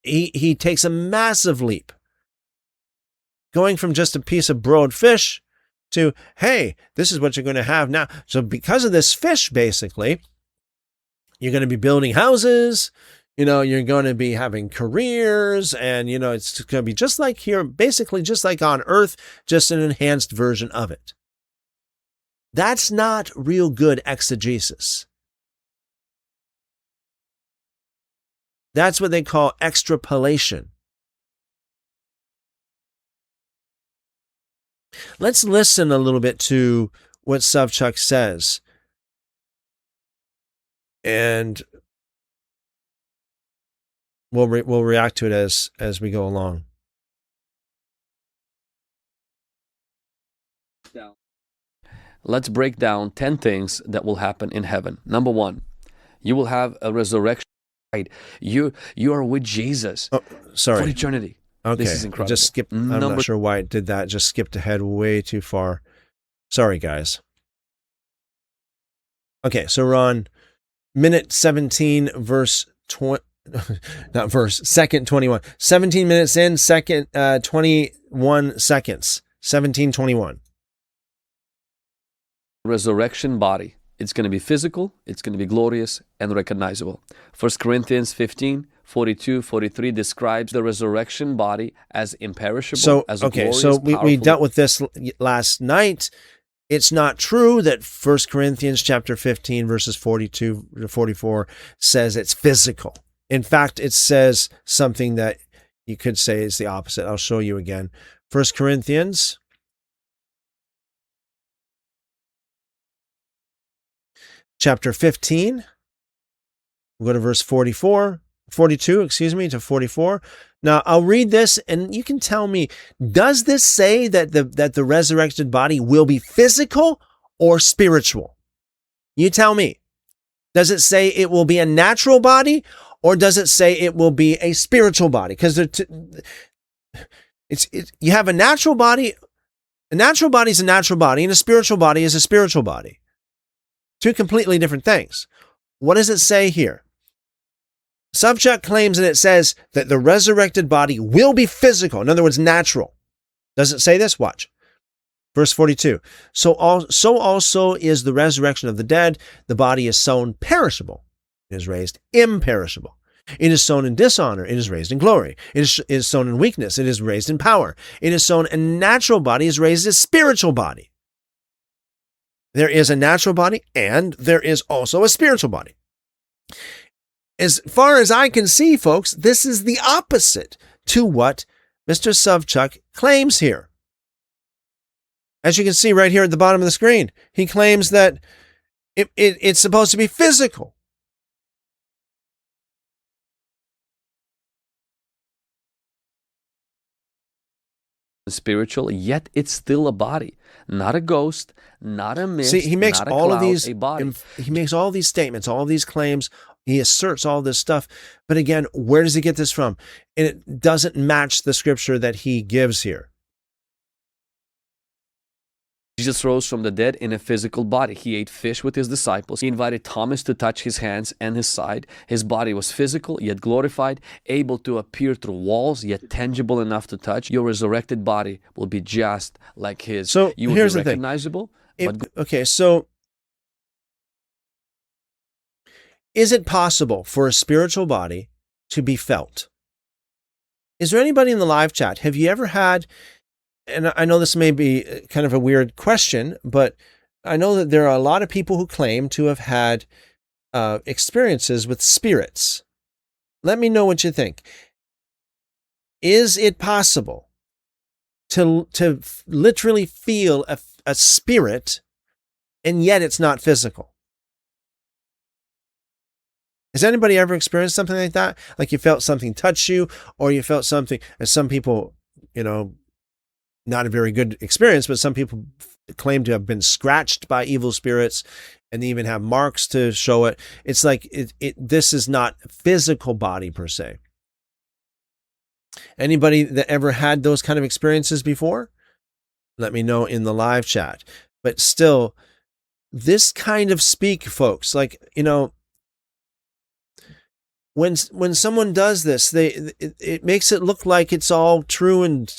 he takes a massive leap, going from just a piece of broiled fish to, hey, this is what you're going to have now. So because of this fish, basically, you're going to be building houses, you're going to be having careers, and, it's going to be just like here, basically just like on earth, just an enhanced version of it. That's not real good exegesis. That's what they call extrapolation. Let's listen a little bit to what Sobchak says, and we'll react to it as we go along. Let's break down 10 things that will happen in heaven. Number 1, you will have a resurrection. You are with Jesus for eternity. Okay, this is incredible. Just skipped. I'm not sure why it did that. Just skipped ahead way too far. Sorry, guys. Okay, so we're on minute 17, verse 20. Not verse, second 21. 17 minutes in, second 21 seconds. 17:21. Resurrection body. It's going to be physical, it's going to be glorious and recognizable. 1 Corinthians 15, 42, 43 describes the resurrection body as imperishable, as a glorious, so we dealt with this last night. It's not true that 1 Corinthians chapter 15, verses 42 to 44 says it's physical. In fact, it says something that you could say is the opposite. I'll show you again. 1 Corinthians chapter 15, we'll go to verse 42 to 44. Now, I'll read this, and you can tell me, does this say that the resurrected body will be physical or spiritual? You tell me. Does it say it will be a natural body, or does it say it will be a spiritual body? Because you have a natural body. A natural body is a natural body, and a spiritual body is a spiritual body. Two completely different things. What does it say here? Sobchak claims, and it says that the resurrected body will be physical. In other words, natural. Does it say this? Watch. Verse 42. So also is the resurrection of the dead. The body is sown perishable. It is raised imperishable. It is sown in dishonor. It is raised in glory. It is sown in weakness. It is raised in power. It is sown a natural body. It is raised a spiritual body. There is a natural body and there is also a spiritual body. As far as I can see, folks, this is the opposite to what Mr. Sobchak claims here. As you can see right here at the bottom of the screen, he claims that it's supposed to be physical. Spiritual, yet it's still a body, not a ghost, not a mist. See, he makes not a all cloud, of these. a body. He makes all these statements, all these claims. He asserts all this stuff. But again, where does he get this from? And it doesn't match the scripture that he gives here. Jesus rose from the dead in a physical body. He ate fish with his disciples. He invited Thomas to touch his hands and his side. His body was physical, yet glorified, able to appear through walls, yet tangible enough to touch. Your resurrected body will be just like his. So you will here's be the thing. recognizable. Okay, so is it possible for a spiritual body to be felt? Is there anybody in the live chat? Have you ever had, and I know this may be kind of a weird question, but I know that there are a lot of people who claim to have had experiences with spirits. Let me know what you think. Is it possible to literally feel a spirit and yet it's not physical? Has anybody ever experienced something like that? Like you felt something touch you, or you felt something, as some people, not a very good experience, but some people claim to have been scratched by evil spirits and they even have marks to show it. It's like this is not a physical body per se. Anybody that ever had those kind of experiences before? Let me know in the live chat. But still, this kind of speak, folks, like, when someone does this, it makes it look like it's all true and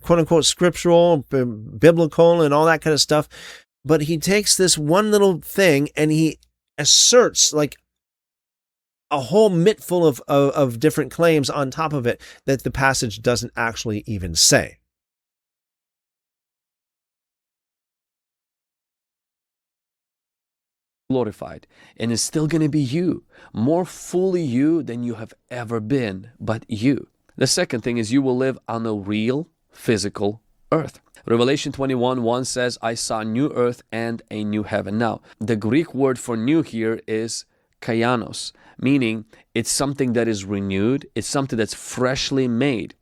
quote unquote scriptural, biblical, and all that kind of stuff. But he takes this one little thing and he asserts like a whole mittful of different claims on top of it that the passage doesn't actually even say. Glorified, and it's still going to be you, more fully you than you have ever been, but you. The second thing is you will live on a real physical earth. Revelation 21:1 says, I saw a new earth and a new heaven. Now, the Greek word for new here is Kainos, meaning it's something that is renewed, it's something that's freshly made.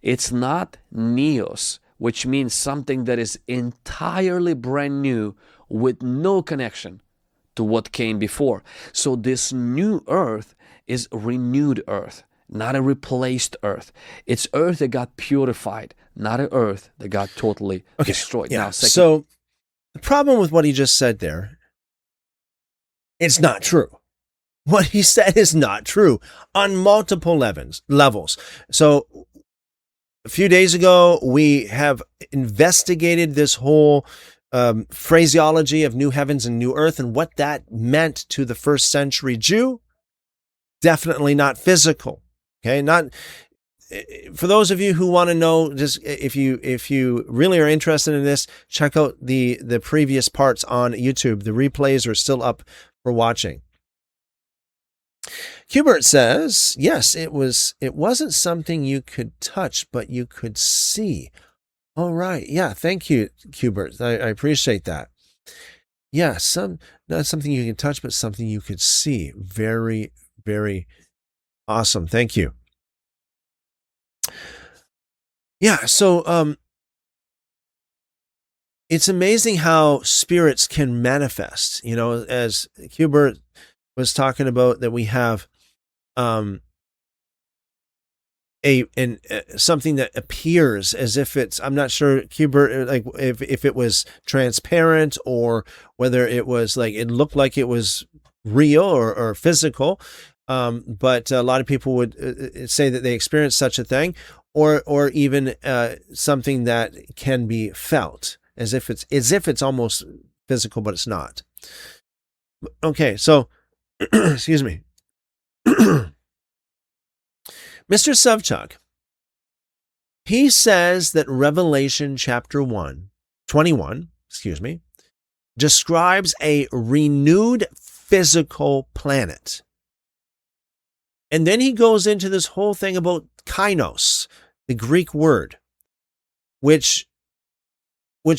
It's not neos, which means something that is entirely brand new with no connection to what came before. So this new earth is renewed earth, not a replaced earth. It's earth that got purified, not an earth that got totally destroyed. Yeah. Now, so the problem with what he just said there, it's not true. What he said is not true on multiple levels. So a few days ago, we have investigated this whole phraseology of new heavens and new earth and what that meant to the first century Jew. Definitely not physical. Okay, not for those of you who want to know. Just if you really are interested in this, check out the previous parts on YouTube. The replays are still up for watching. Hubert says, yes, it wasn't something you could touch, but you could see. All right. Yeah. Thank you, Hubert. I appreciate that. Yeah. Not something you can touch, but something you could see. Very, very awesome. Thank you. Yeah. So, it's amazing how spirits can manifest, as Hubert was talking about, that we have, something that appears as if it's, I'm not sure, Hubert, like if it was transparent or whether it was like, it looked like it was real or physical, but a lot of people would say that they experience such a thing, or even something that can be felt, as if it's almost physical, but it's not. Okay, so excuse me. Mr. Savchuk, he says that Revelation chapter 21, describes a renewed physical planet. And then he goes into this whole thing about Kainos, the Greek word, which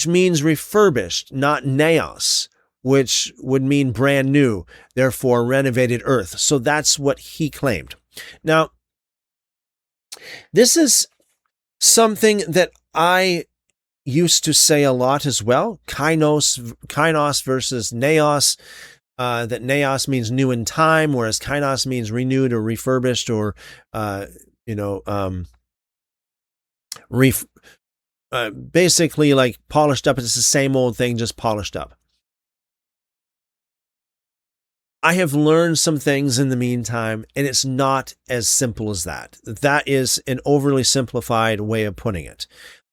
means refurbished, not neos, which would mean brand new, therefore renovated earth. So that's what he claimed. Now, this is something that I used to say a lot as well. Kainos versus neos. That neos means new in time, whereas kainos means renewed or refurbished or, basically like polished up. It's the same old thing, just polished up. I have learned some things in the meantime, and it's not as simple as that. That is an overly simplified way of putting it.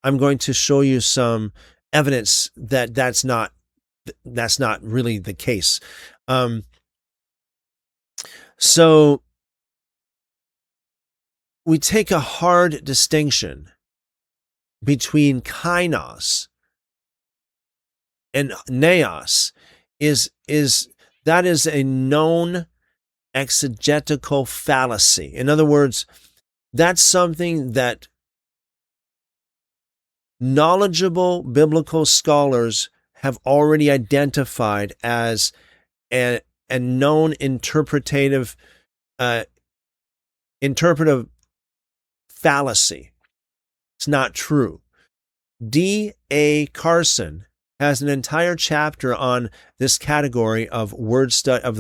I'm going to show you some evidence that that's not really the case. So we take a hard distinction between kainos and neos. That is a known exegetical fallacy. In other words, that's something that knowledgeable biblical scholars have already identified as a known interpretive fallacy. It's not true. D.A. Carson has an entire chapter on this category of the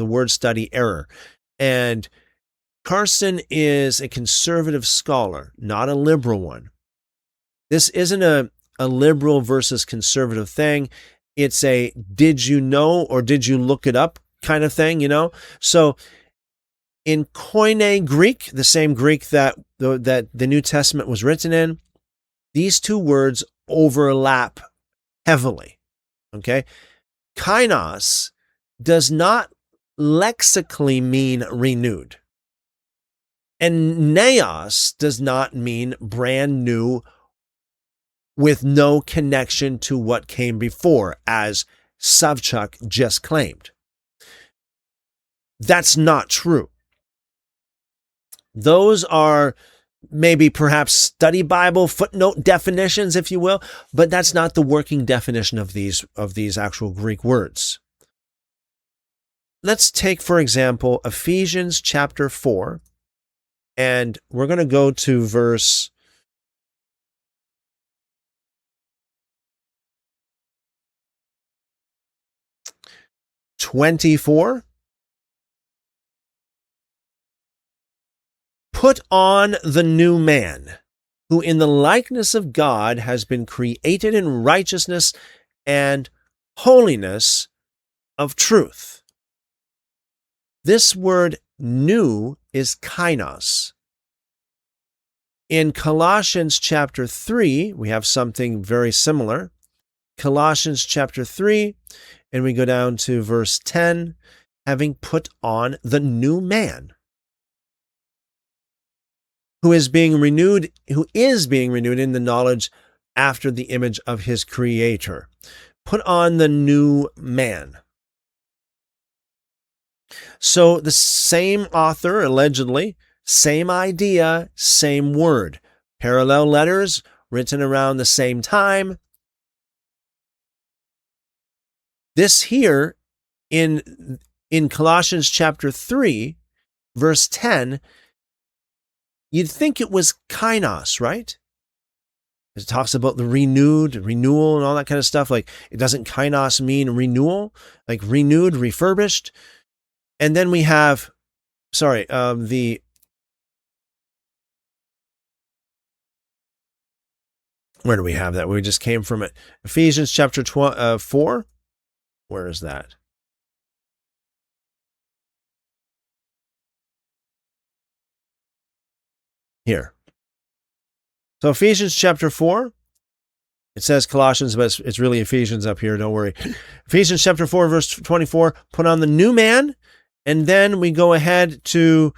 word study error. And Carson is a conservative scholar, not a liberal one. This isn't a liberal versus conservative thing. It's a did you know or did you look it up kind of thing, So in Koine Greek, the same Greek that the New Testament was written in, these two words overlap heavily. Okay? Kainos does not lexically mean renewed. And neos does not mean brand new with no connection to what came before, as Savchuk just claimed. That's not true. Those are maybe perhaps study Bible footnote definitions, if you will, but that's not the working definition of these actual Greek words. Let's take, for example, Ephesians chapter 4, and we're going to go to verse 24. Put on the new man, who in the likeness of God has been created in righteousness and holiness of truth. This word new is kainos. In Colossians chapter 3, we have something very similar. Colossians chapter 3, and we go down to verse 10, having put on the new man, who is being renewed in the knowledge after the image of his creator. Put on the new man. So the same author, allegedly, same idea, same word. Parallel letters written around the same time. This here in Colossians chapter 3, verse 10, you'd think it was kainos, right? It talks about the renewal and all that kind of stuff. Like, it doesn't kainos mean renewal, like renewed, refurbished. And then we have, where do we have that? We just came from it. Ephesians chapter 4. Where is that? here. So Ephesians chapter 4, it says Colossians, but it's really Ephesians up here, don't worry. Ephesians chapter 4, verse 24, put on the new man, and then we go ahead to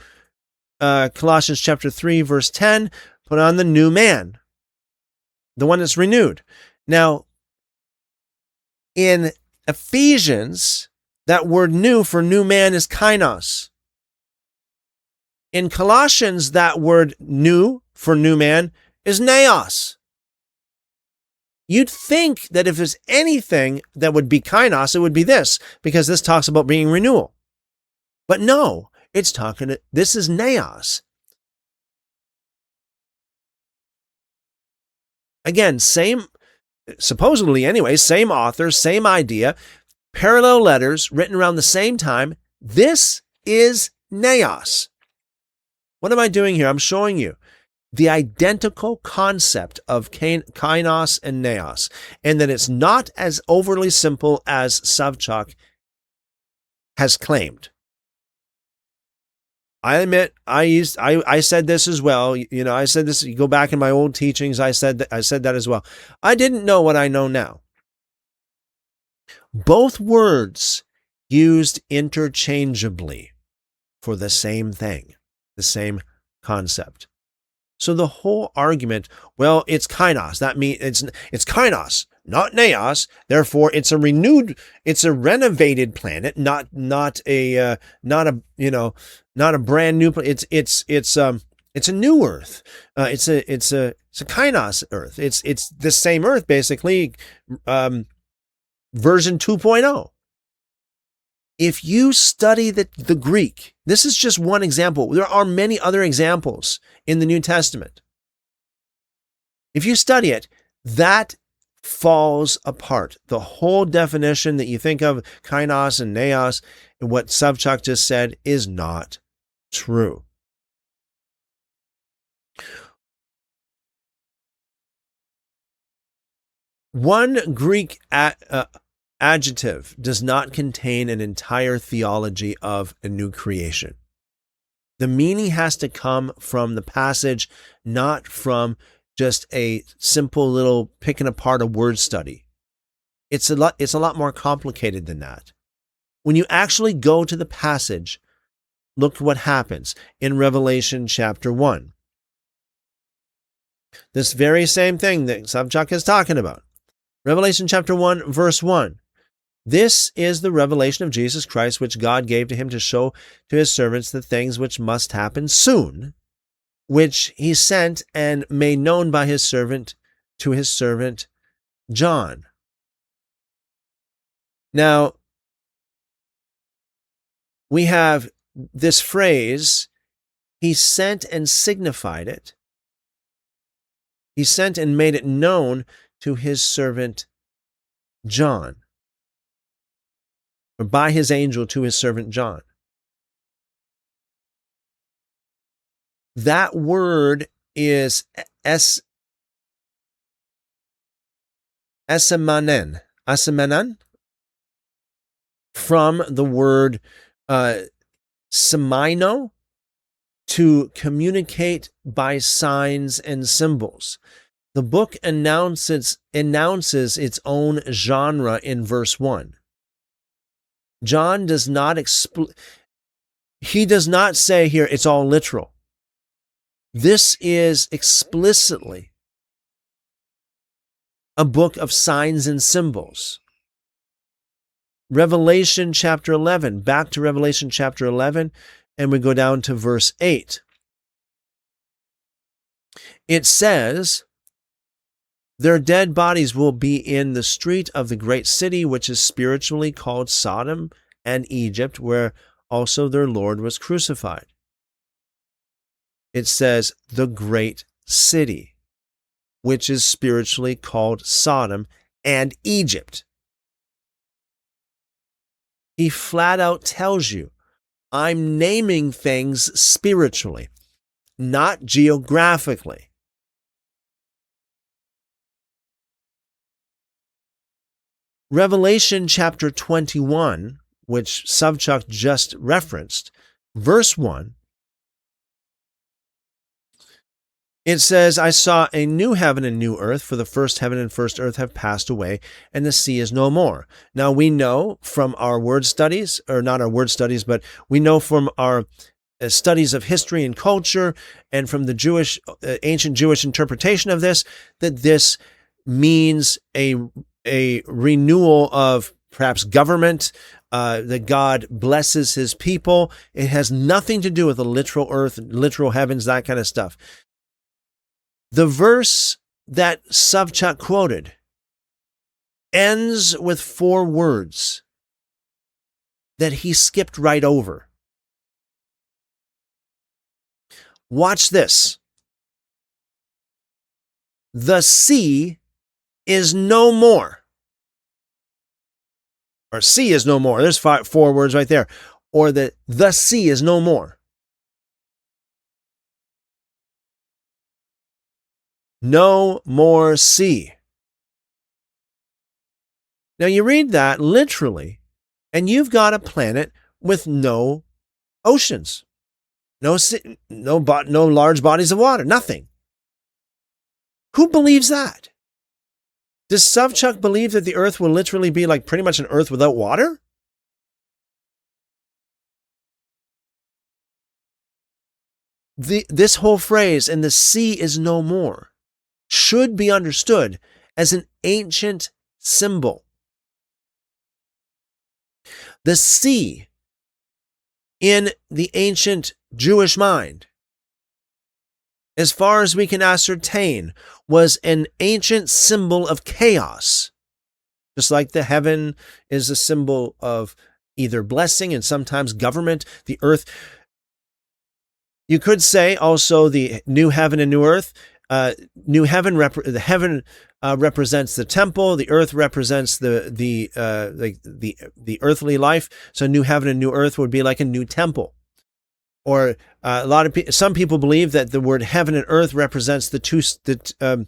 Colossians chapter 3, verse 10, put on the new man, the one that's renewed. Now, in Ephesians, that word new for new man is kainos. In Colossians, that word new for new man is neos. You'd think that if there's anything that would be kainos, it would be this, because this talks about being renewal. But no, this is neos. Again, supposedly anyway, same author, same idea, parallel letters written around the same time. This is neos. What am I doing here? I'm showing you the identical concept of kainos and neos, and that it's not as overly simple as Savchuk has claimed. I admit, I said this as well. You know, I said this. You go back in my old teachings. I said that as well. I didn't know what I know now. Both words used interchangeably for the same thing, the same concept. So the whole argument, well, it's kainos. That means it's kainos, not neos. Therefore, it's a renovated planet, not a brand new planet. It's a new Earth. It's a kainos Earth. It's the same Earth basically, version 2.0. If you study the Greek, this is just one example. There are many other examples in the New Testament. If you study it, that falls apart. The whole definition that you think of, kainos and neos, and what Savchuk just said, is not true. One Greek adjective does not contain an entire theology of a new creation. The meaning has to come from the passage, not from just a simple little picking apart a word study. It's a lot more complicated than that. When you actually go to the passage, look what happens in Revelation chapter 1. This very same thing that Savchuk is talking about. Revelation chapter 1, verse 1. This is the revelation of Jesus Christ, which God gave to him to show to his servants the things which must happen soon, which he sent and made known by his servant to his servant John. Now, we have this phrase, he sent and signified it. He sent and made it known to his servant John, or by his angel to his servant John. That word is asemanen, from the word semino, to communicate by signs and symbols. The book announces its own genre in verse 1. John does not he does not say here it's all literal. This is explicitly a book of signs and symbols. Revelation chapter 11, back to Revelation chapter 11, and we go down to verse 8. It says, their dead bodies will be in the street of the great city, which is spiritually called Sodom and Egypt, where also their Lord was crucified. It says the great city, which is spiritually called Sodom and Egypt. He flat out tells you, I'm naming things spiritually, not geographically. Revelation chapter 21, which Savchuk just referenced, verse 1, It says, I saw a new heaven and new earth, for the first heaven and first earth have passed away, and the sea is no more. Now we know from our word studies, or not our word studies, but we know from our studies of history and culture, and from the ancient Jewish interpretation of this, that this means a renewal of perhaps government, that God blesses his people. It has nothing to do with the literal earth, literal heavens, that kind of stuff. The verse that Savchuk quoted ends with 4 words that he skipped right over. Watch this. The sea is no more. Or sea is no more. There's 4 words right there. Or the sea is no more. No more sea. Now you read that literally, and you've got a planet with no oceans, no large bodies of water, nothing. Who believes that? Does Savchuk believe that the earth will literally be like pretty much an earth without water? This whole phrase, and the sea is no more, should be understood as an ancient symbol. The sea, in the ancient Jewish mind, as far as we can ascertain, was an ancient symbol of chaos. Just like the heaven is a symbol of either blessing and sometimes government, the earth. You could say also the new heaven and new earth. New heaven, the heaven represents the temple. The earth represents the earthly life. So new heaven and new earth would be like a new temple. Or some people believe that the word heaven and earth represents the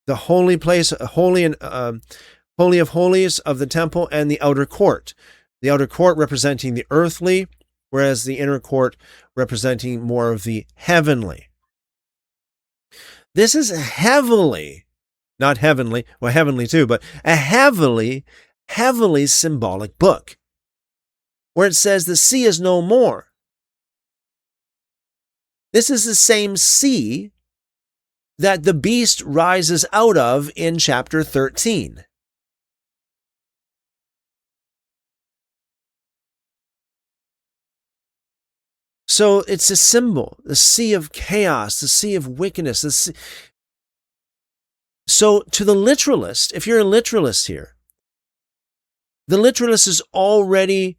holy place, holy of holies of the temple, and the outer court. The outer court representing the earthly, whereas the inner court representing more of the heavenly. This is not heavenly, well, heavenly too, but a heavily symbolic book, where it says the sea is no more. This is the same sea that the beast rises out of in chapter 13. So it's a symbol, the sea of chaos, the sea of wickedness. So to the literalist, if you're a literalist here, the literalist is already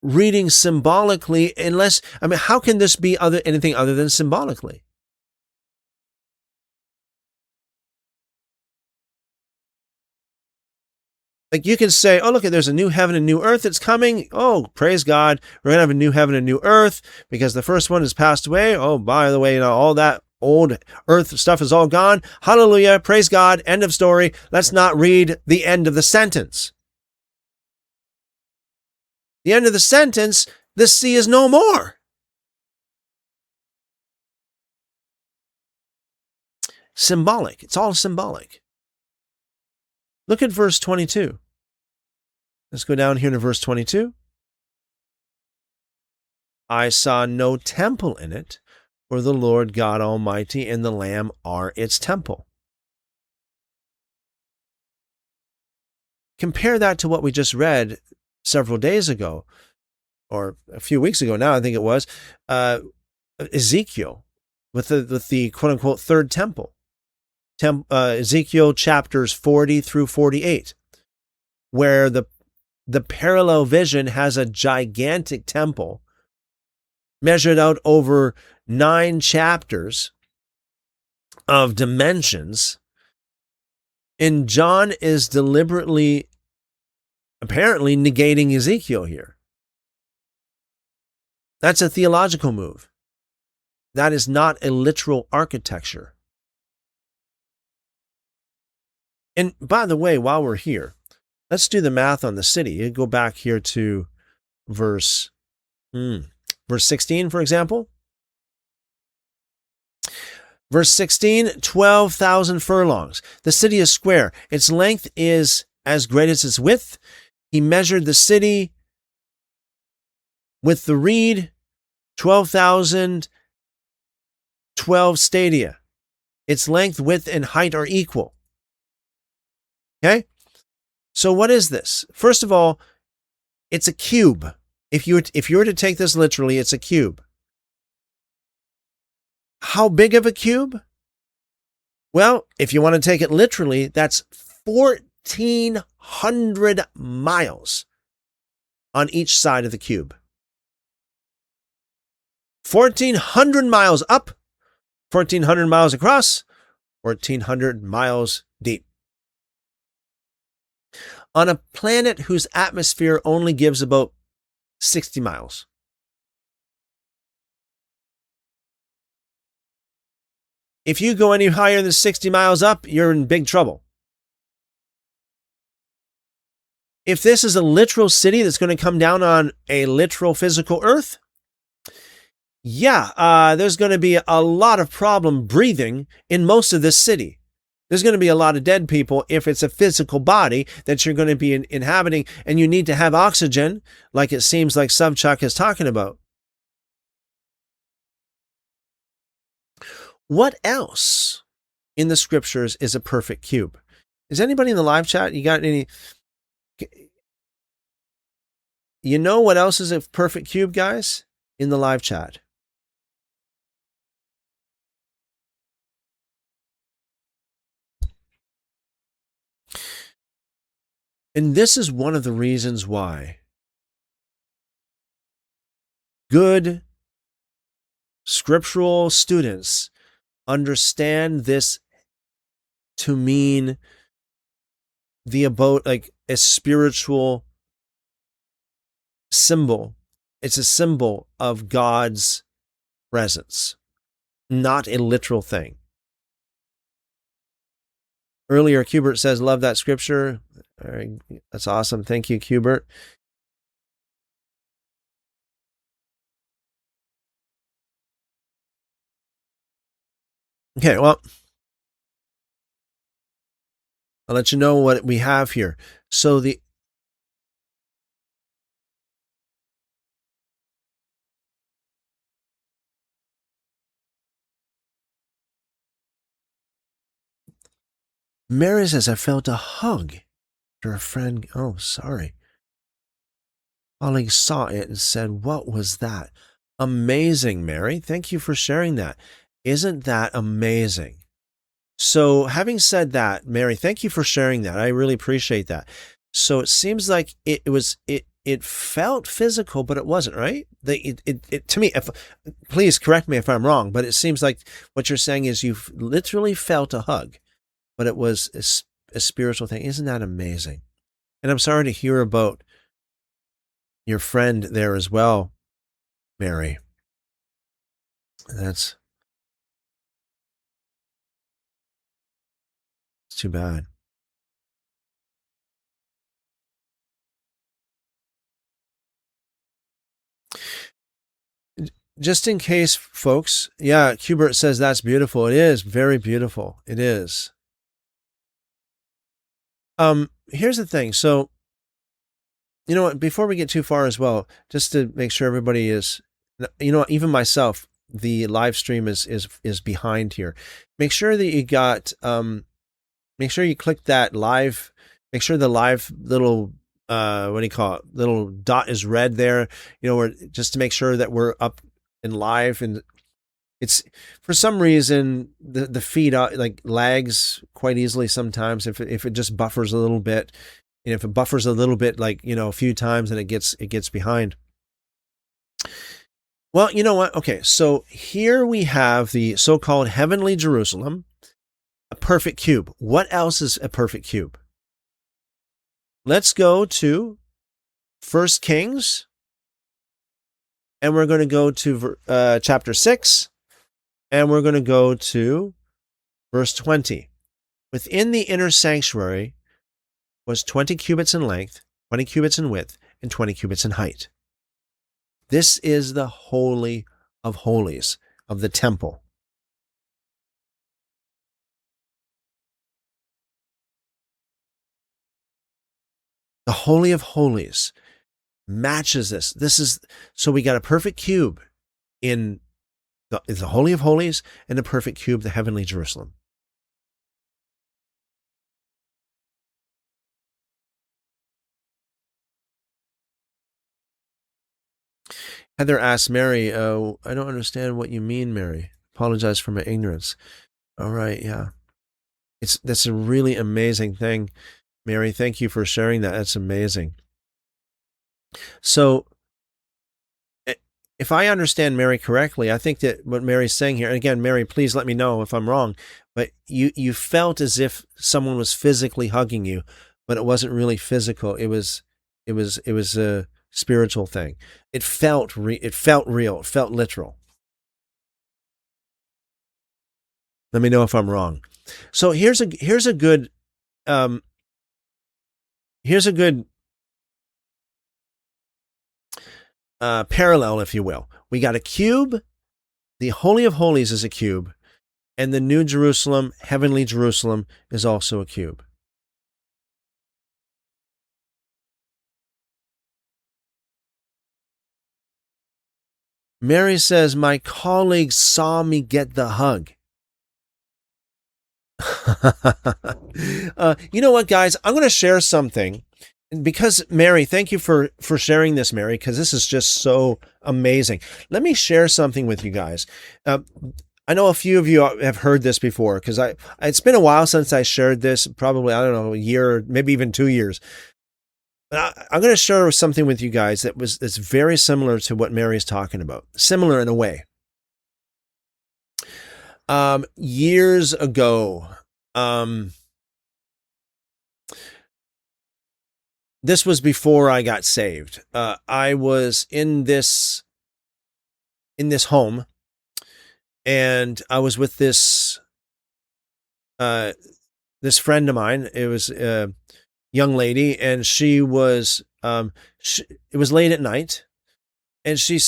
reading symbolically, how can this be anything other than symbolically? Like you can say, oh, look, there's a new heaven and new earth that's coming. Oh, praise God. We're going to have a new heaven and new earth because the first one has passed away. Oh, by the way, all that old earth stuff is all gone. Hallelujah. Praise God. End of story. Let's not read the end of the sentence. The end of the sentence, the sea is no more. Symbolic. It's all symbolic. Look at verse 22. Let's go down here to verse 22. I saw no temple in it, for the Lord God Almighty and the Lamb are its temple. Compare that to what we just read several days ago, or a few weeks ago now, I think it was, Ezekiel, with the quote-unquote third temple. Ezekiel chapters 40 through 48, where the parallel vision has a gigantic temple measured out over 9 chapters of dimensions. And John is deliberately, apparently, negating Ezekiel here. That's a theological move. That is not a literal architecture. And by the way, while we're here, let's do the math on the city. You go back here to verse 16, for example. Verse 16, 12,000 furlongs. The city is square. Its length is as great as its width. He measured the city with the reed, 12,012 stadia. Its length, width, and height are equal. Okay? So what is this? First of all, it's a cube. If you were to take this literally, it's a cube. How big of a cube? Well, if you want to take it literally, that's 1,400 miles on each side of the cube. 1,400 miles up, 1,400 miles across, 1,400 miles deep. On a planet whose atmosphere only gives about 60 miles. If you go any higher than 60 miles up, you're in big trouble. If this is a literal city that's going to come down on a literal physical earth, there's going to be a lot of problem breathing in most of this city. There's going to be a lot of dead people if it's a physical body that you're going to be inhabiting, and you need to have oxygen, like it seems like Subchuck is talking about. What else in the scriptures is a perfect cube? Is anybody in the live chat? You got any? You know what else is a perfect cube, guys? In the live chat. And this is one of the reasons why good scriptural students understand this to mean like a spiritual symbol. It's a symbol of God's presence, not a literal thing. Earlier, Cubert says, love that scripture. All right, that's awesome. Thank you, Cubert. Okay, well, I'll let you know what we have here. So Mary says, I felt a hug after a friend. Oh, sorry. Colleague saw it and said, what was that? Amazing, Mary. Thank you for sharing that. Isn't that amazing? So having said that, Mary, thank you for sharing that. I really appreciate that. So it seems like it felt physical, but it wasn't, right? To me, please correct me if I'm wrong, but it seems like what you're saying is you've literally felt a hug, but it was a spiritual thing. Isn't that amazing? And I'm sorry to hear about your friend there as well, Mary. It's too bad. Just in case, folks, Cubert says that's beautiful. It is very beautiful. It is. Here's the thing. So, you know what, before we get too far as well, just to make sure everybody is, you know, even myself, the live stream is behind here. Make sure that you got, make sure you click that live, make sure the live little, little dot is red there, you know, just to make sure that we're up and live. And it's, for some reason, the feed like lags quite easily sometimes if it just buffers a little bit. And if it buffers a little bit, like, you know, a few times, and it gets behind. Well, you know what? Okay, so here we have the so-called heavenly Jerusalem, a perfect cube. What else is a perfect cube? Let's go to 1 Kings, and we're going to go to chapter 6, and we're going to go to verse 20. Within the inner sanctuary was 20 cubits in length, 20 cubits in width, and 20 cubits in height. This is the Holy of Holies of the temple. The Holy of Holies matches this. So we got a perfect cube in the Holy of Holies and a perfect cube, the heavenly Jerusalem. Heather asks Mary, I don't understand what you mean, Mary. Apologize for my ignorance. All right, yeah. That's a really amazing thing, Mary. Thank you for sharing that. That's amazing. So, if I understand Mary correctly, I think that what Mary's saying here, and again, Mary, please let me know if I'm wrong, but you felt as if someone was physically hugging you, but it wasn't really physical. It was a spiritual thing. It felt real. It felt literal. Let me know if I'm wrong. So here's a good parallel, if you will. We got a cube. The Holy of Holies is a cube, and the New Jerusalem, heavenly Jerusalem, is also a cube. Mary says, my colleagues saw me get the hug. You know what, guys? I'm going to share something. Because, Mary, thank you for sharing this, Mary, because this is just so amazing. Let me share something with you guys. I know a few of you have heard this before, because it's been a while since I shared this, probably, I don't know, a year, maybe even 2 years. But I'm going to share something with you guys that's very similar to what Mary's talking about. Similar in a way. Years ago, this was before I got saved. I was in this home, and I was with this friend of mine. It was a young lady, and she was. It was late at night, and she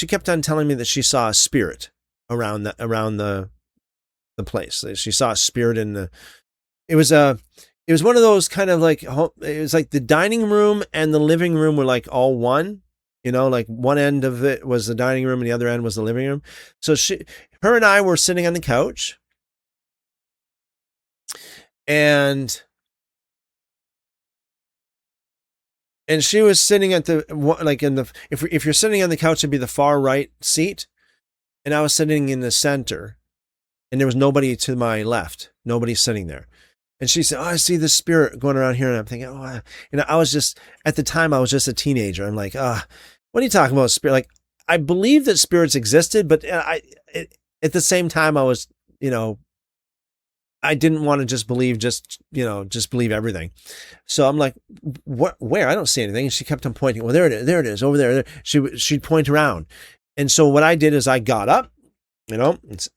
kept on telling me that she saw a spirit around the place. She saw a spirit in the. It was one of those kind of like, it was like the dining room and the living room were like all one, like one end of it was the dining room and the other end was the living room. So her and I were sitting on the couch, and she was sitting at if you're sitting on the couch, it'd be the far right seat. And I was sitting in the center, and there was nobody to my left, nobody sitting there. And she said, I see the spirit going around here. And I'm thinking, I was just, at the time, I was just a teenager. I'm like, what are you talking about, spirit? Like, I believe that spirits existed, but at the same time, I was, I didn't want to just believe everything. So I'm like, where? I don't see anything. And she kept on pointing. Well, there it is, over there. She'd point around. And so what I did is I got up, and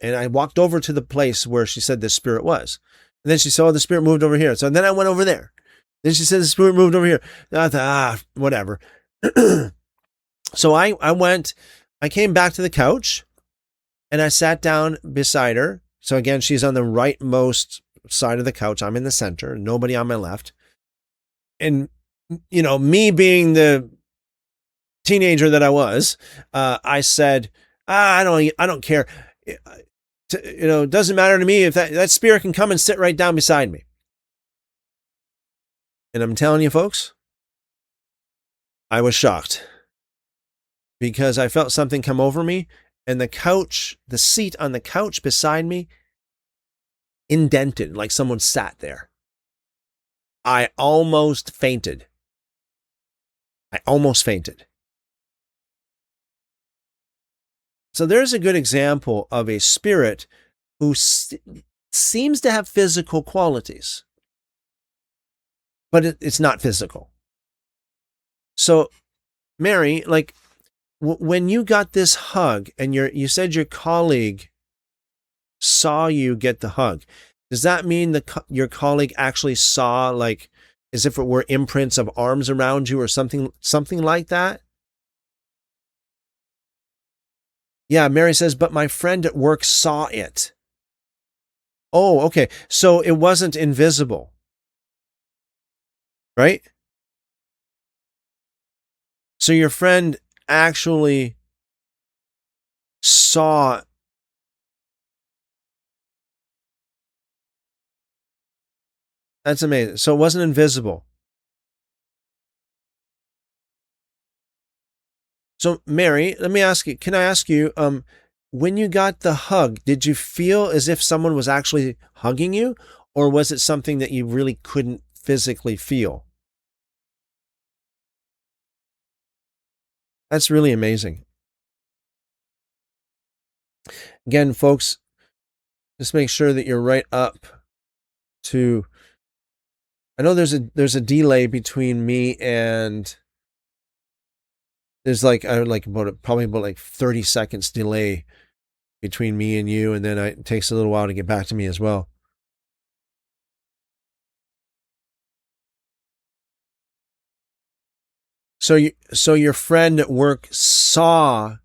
I walked over to the place where she said the spirit was. And then she saw the spirit moved over here. So then I went over there. Then she said the spirit moved over here. I thought, whatever. So I came back to the couch, and I sat down beside her. So again, she's on the rightmost side of the couch. I'm in the center, nobody on my left. And, me being the teenager that I was, I said, I don't care. It doesn't matter to me if that spirit can come and sit right down beside me. And I'm telling you, folks, I was shocked, because I felt something come over me, and the seat on the couch beside me indented, like someone sat there. I almost fainted. So there's a good example of a spirit who seems to have physical qualities, but it's not physical. So, Mary, like, when you got this hug, and you said your colleague saw you get the hug, does that mean your colleague actually saw, like, as if it were imprints of arms around you or something like that? Yeah, Mary says, but my friend at work saw it. Oh, okay. So it wasn't invisible, right? So your friend actually saw That's amazing. So it wasn't invisible. So Mary, let me ask you, can I ask you, when you got the hug, did you feel as if someone was actually hugging you, or was it something that you really couldn't physically feel? That's really amazing. Again, folks, just make sure that you're right up to, I know there's a delay between me and, there's probably about 30 seconds delay between me and you, and then it takes a little while to get back to me as well. So your friend at work saw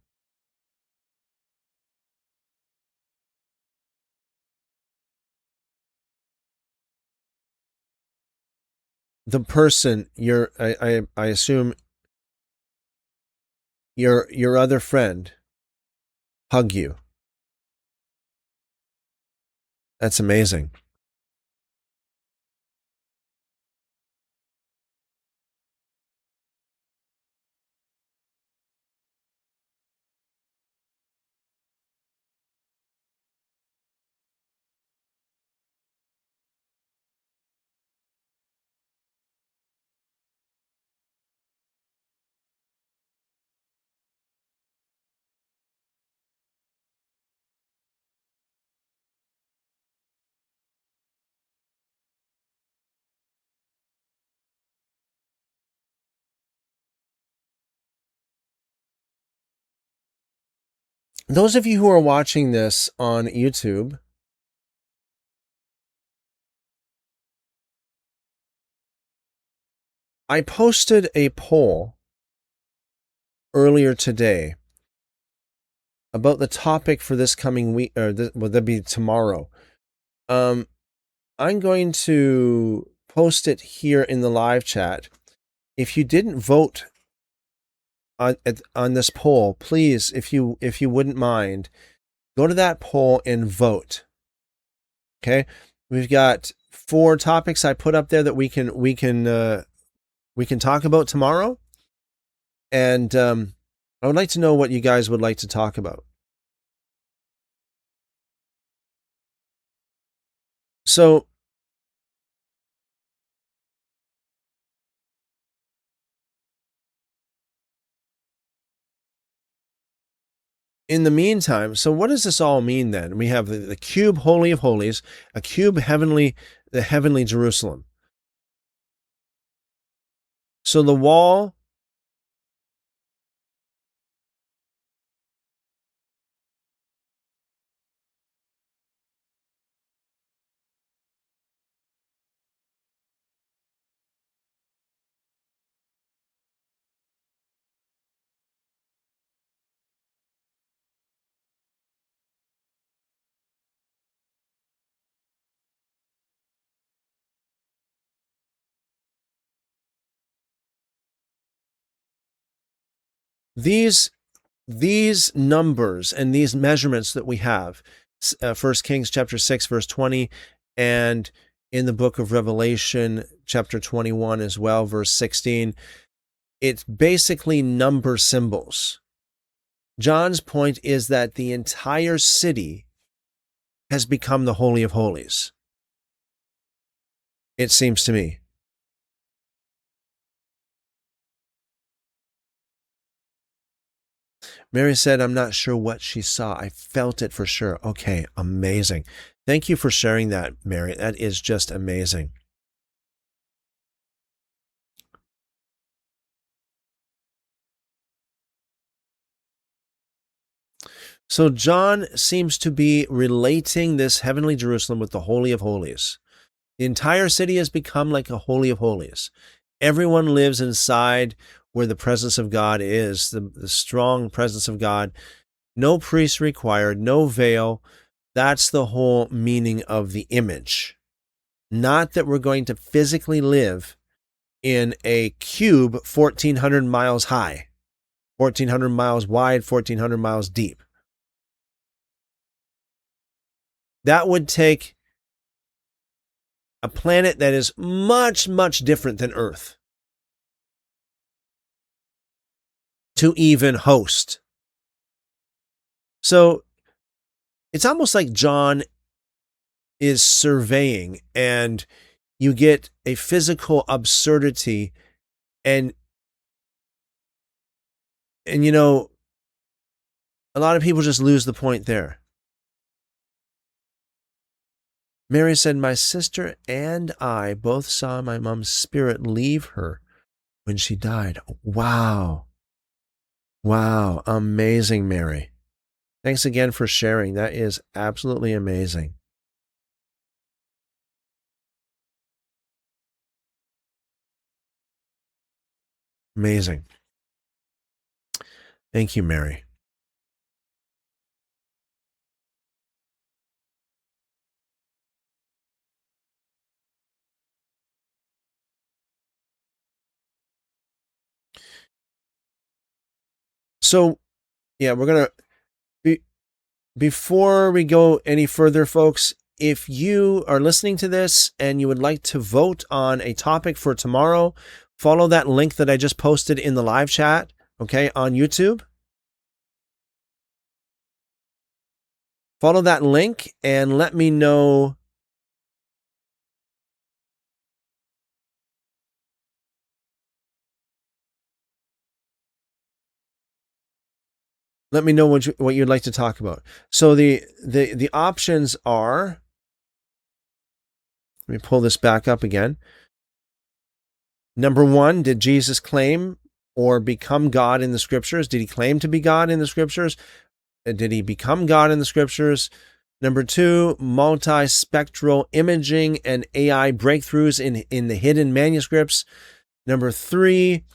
the person, I assume your other friend, hug you. That's amazing. Those of you who are watching this on YouTube, I posted a poll earlier today about the topic for this coming week, or will that be tomorrow? I'm going to post it here in the live chat. If you didn't vote on this poll, please, if you wouldn't mind, go to that poll and vote. Okay, we've got 4 topics I put up there that we can talk about tomorrow, and I would like to know what you guys would like to talk about. So in the meantime, so what does this all mean then? We have the cube Holy of Holies, a cube the heavenly Jerusalem. So the wall, these numbers and these measurements that we have, 1 Kings chapter 6 verse 20, and in the book of Revelation chapter 21 as well, verse 16, it's basically number symbols. John's point is that the entire city has become the Holy of Holies. It seems to me. Mary said, I'm not sure what she saw. I felt it for sure. Okay, amazing. Thank you for sharing that, Mary. That is just amazing. So John seems to be relating this heavenly Jerusalem with the Holy of Holies. The entire city has become like a Holy of Holies. Everyone lives inside where the presence of God is, the strong presence of God. No priest required, no veil. That's the whole meaning of the image. Not that we're going to physically live in a cube 1,400 miles high, 1,400 miles wide, 1,400 miles deep. That would take a planet that is much, much different than Earth to even host. So it's almost like John is surveying, and you get a physical absurdity, and you know, a lot of people just lose the point there. Mary said, my sister and I both saw my mom's spirit leave her when she died. Wow. Wow. Amazing, Mary. Thanks again for sharing. That is absolutely amazing. Amazing. Thank you, Mary. So, yeah, we're going to, before we go any further, folks, if you are listening to this and you would like to vote on a topic for tomorrow, follow that link that I just posted in the live chat, okay, on YouTube. Follow that link and let me know what you'd like to talk about. So the options are, let me pull this back up again. Number 1, did Jesus claim or become God in the scriptures? Did he claim to be God in the scriptures? Did he become God in the scriptures? Number 2, multispectral imaging and AI breakthroughs in the hidden manuscripts. Number 3,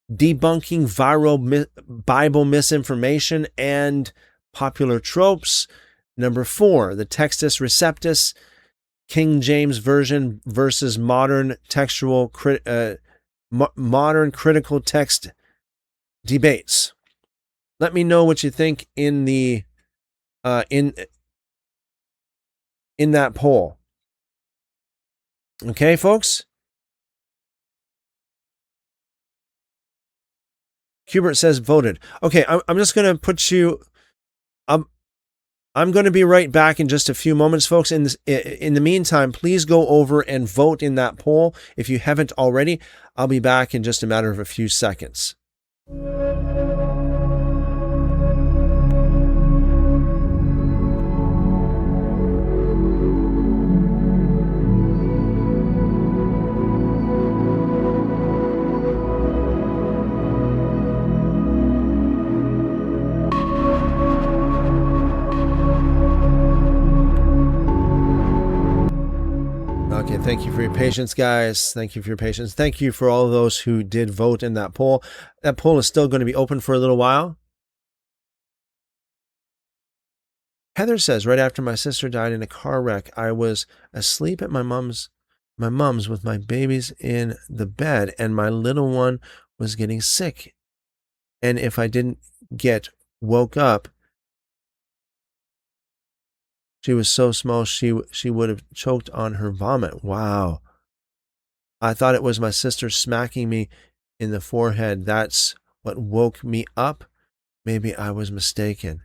debunking viral Bible misinformation and popular tropes. Number 4, the Textus Receptus, King James Version versus modern textual modern critical text debates. Let me know what you think in the in that poll. Okay, folks? Hubert says voted. Okay, I'm just going to put you. I'm going to be right back in just a few moments, folks. In the meantime, please go over and vote in that poll if you haven't already. I'll be back in just a matter of a few seconds. Okay, thank you for your patience, guys. Thank you for your patience. Thank you for all of those who did vote in that poll. That poll is still going to be open for a little while. Heather says, right after my sister died in a car wreck, I was asleep at my mom's with my babies in the bed, and my little one was getting sick. And if I didn't get woke up, she was so small she would have choked on her vomit. Wow. I thought it was my sister smacking me in the forehead. That's what woke me up. Maybe I was mistaken.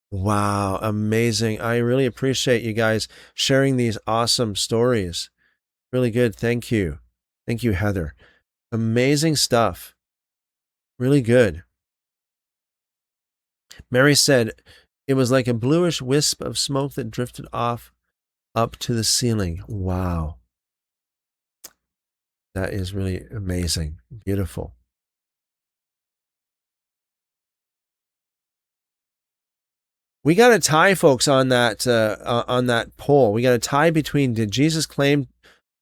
Wow, amazing. I really appreciate you guys sharing these awesome stories. Really good. Thank you. Thank you, Heather. Amazing stuff. Really good. Mary said, it was like a bluish wisp of smoke that drifted off up to the ceiling. Wow. That is really amazing. Beautiful. We got a tie, folks, on that poll. We got a tie between did Jesus claim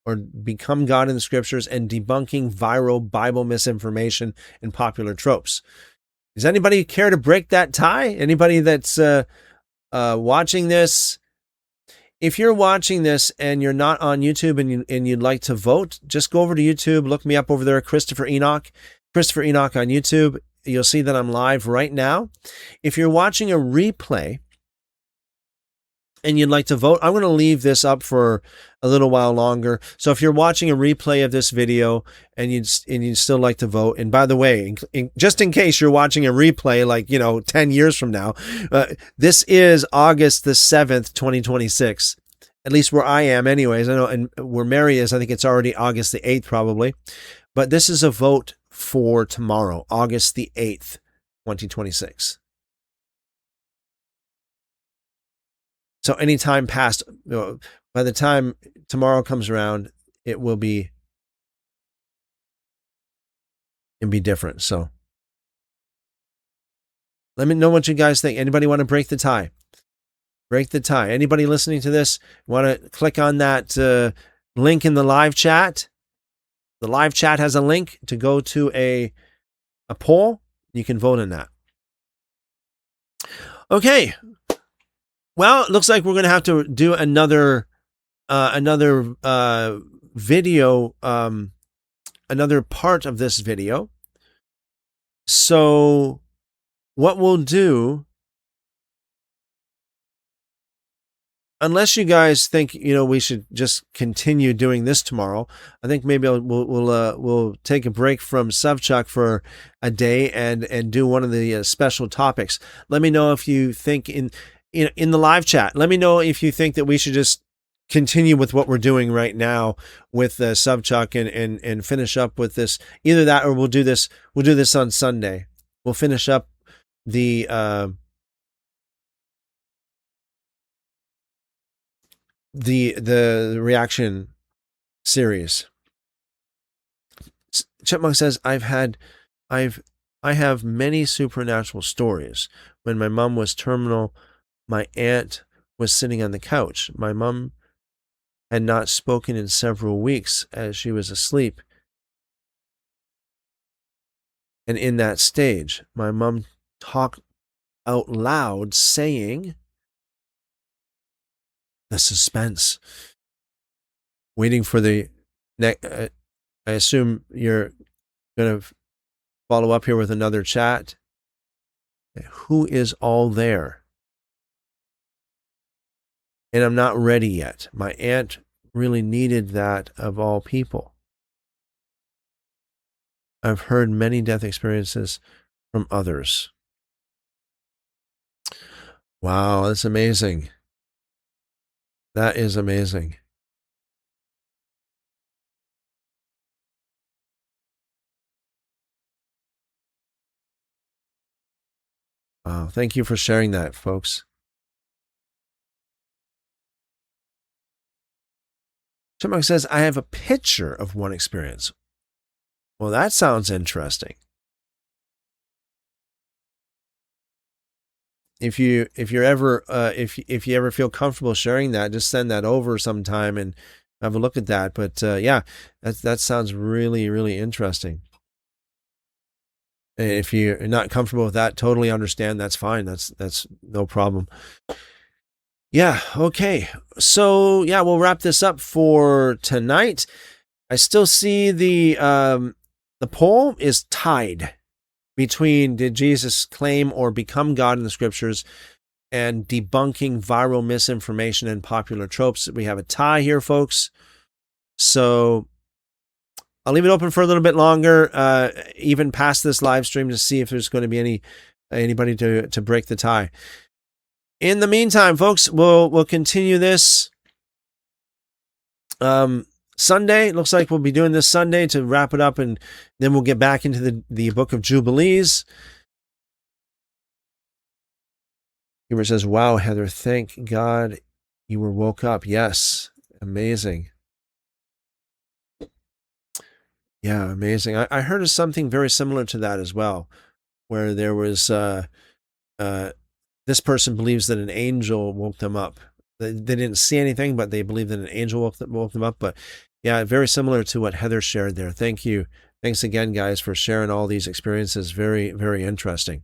or become God in the scriptures and debunking viral Bible misinformation and popular tropes. Does anybody care to break that tie? Anybody that's watching this? If you're watching this and you're not on YouTube and you'd like to vote, just go over to YouTube, look me up over there, Christopher Enoch on YouTube. You'll see that I'm live right now. If you're watching a replay and you'd like to vote, I'm going to leave this up for a little while longer. So if you're watching a replay of this video and you'd still like to vote, and by the way, just in case you're watching a replay, like, 10 years from now, this is August the 7th, 2026, at least where I am anyways. I know, and where Mary is, I think it's already August the 8th probably, but this is a vote for tomorrow, August the 8th, 2026. So any time past, by the time tomorrow comes around, it'll be different. So let me know what you guys think. Anybody want to break the tie? Break the tie. Anybody listening to this want to click on that link in the live chat? The live chat has a link to go to a poll. You can vote in that. Okay. Well, it looks like we're going to have to do another video, another part of this video. So what we'll do, unless you guys think, we should just continue doing this tomorrow, I think maybe we'll take a break from Savchuk for a day and do one of the special topics. Let me know if you think in the live chat, let me know if you think that we should just continue with what we're doing right now with Savchuk and finish up with this. Either that or we'll do this on Sunday. We'll finish up the reaction series. Chipmunk says, I have many supernatural stories. When my mom was terminal, my aunt was sitting on the couch. My mom had not spoken in several weeks as she was asleep. And in that stage, my mom talked out loud saying, the suspense, waiting for the next. I assume you're going to follow up here with another chat. Who is all there? And I'm not ready yet. My aunt really needed that of all people. I've heard many death experiences from others. Wow, that's amazing. That is amazing. Wow, thank you for sharing that, folks. Chipmunk says, I have a picture of one experience. Well, that sounds interesting. If you ever feel comfortable sharing that, just send that over sometime and have a look at that. But yeah, that sounds really, really interesting. And if you're not comfortable with that, totally understand. That's fine. That's no problem. Yeah, okay. So, yeah, we'll wrap this up for tonight. I still see the poll is tied between did Jesus claim or become God in the scriptures and debunking viral misinformation and popular tropes. We have a tie here, folks. So I'll leave it open for a little bit longer, even past this live stream, to see if there's going to be anybody to break the tie. In the meantime, folks, we'll continue this Sunday. Looks like we'll be doing this Sunday to wrap it up, and then we'll get back into the book of Jubilees. Hubert says, wow, Heather, thank God you were woke up. Yes, amazing. Yeah, amazing. I heard of something very similar to that as well, where there was this person believes that an angel woke them up. They didn't see anything, but they believe that an angel woke them up. But yeah, very similar to what Heather shared there. Thank you. Thanks again, guys, for sharing all these experiences. Very, very interesting.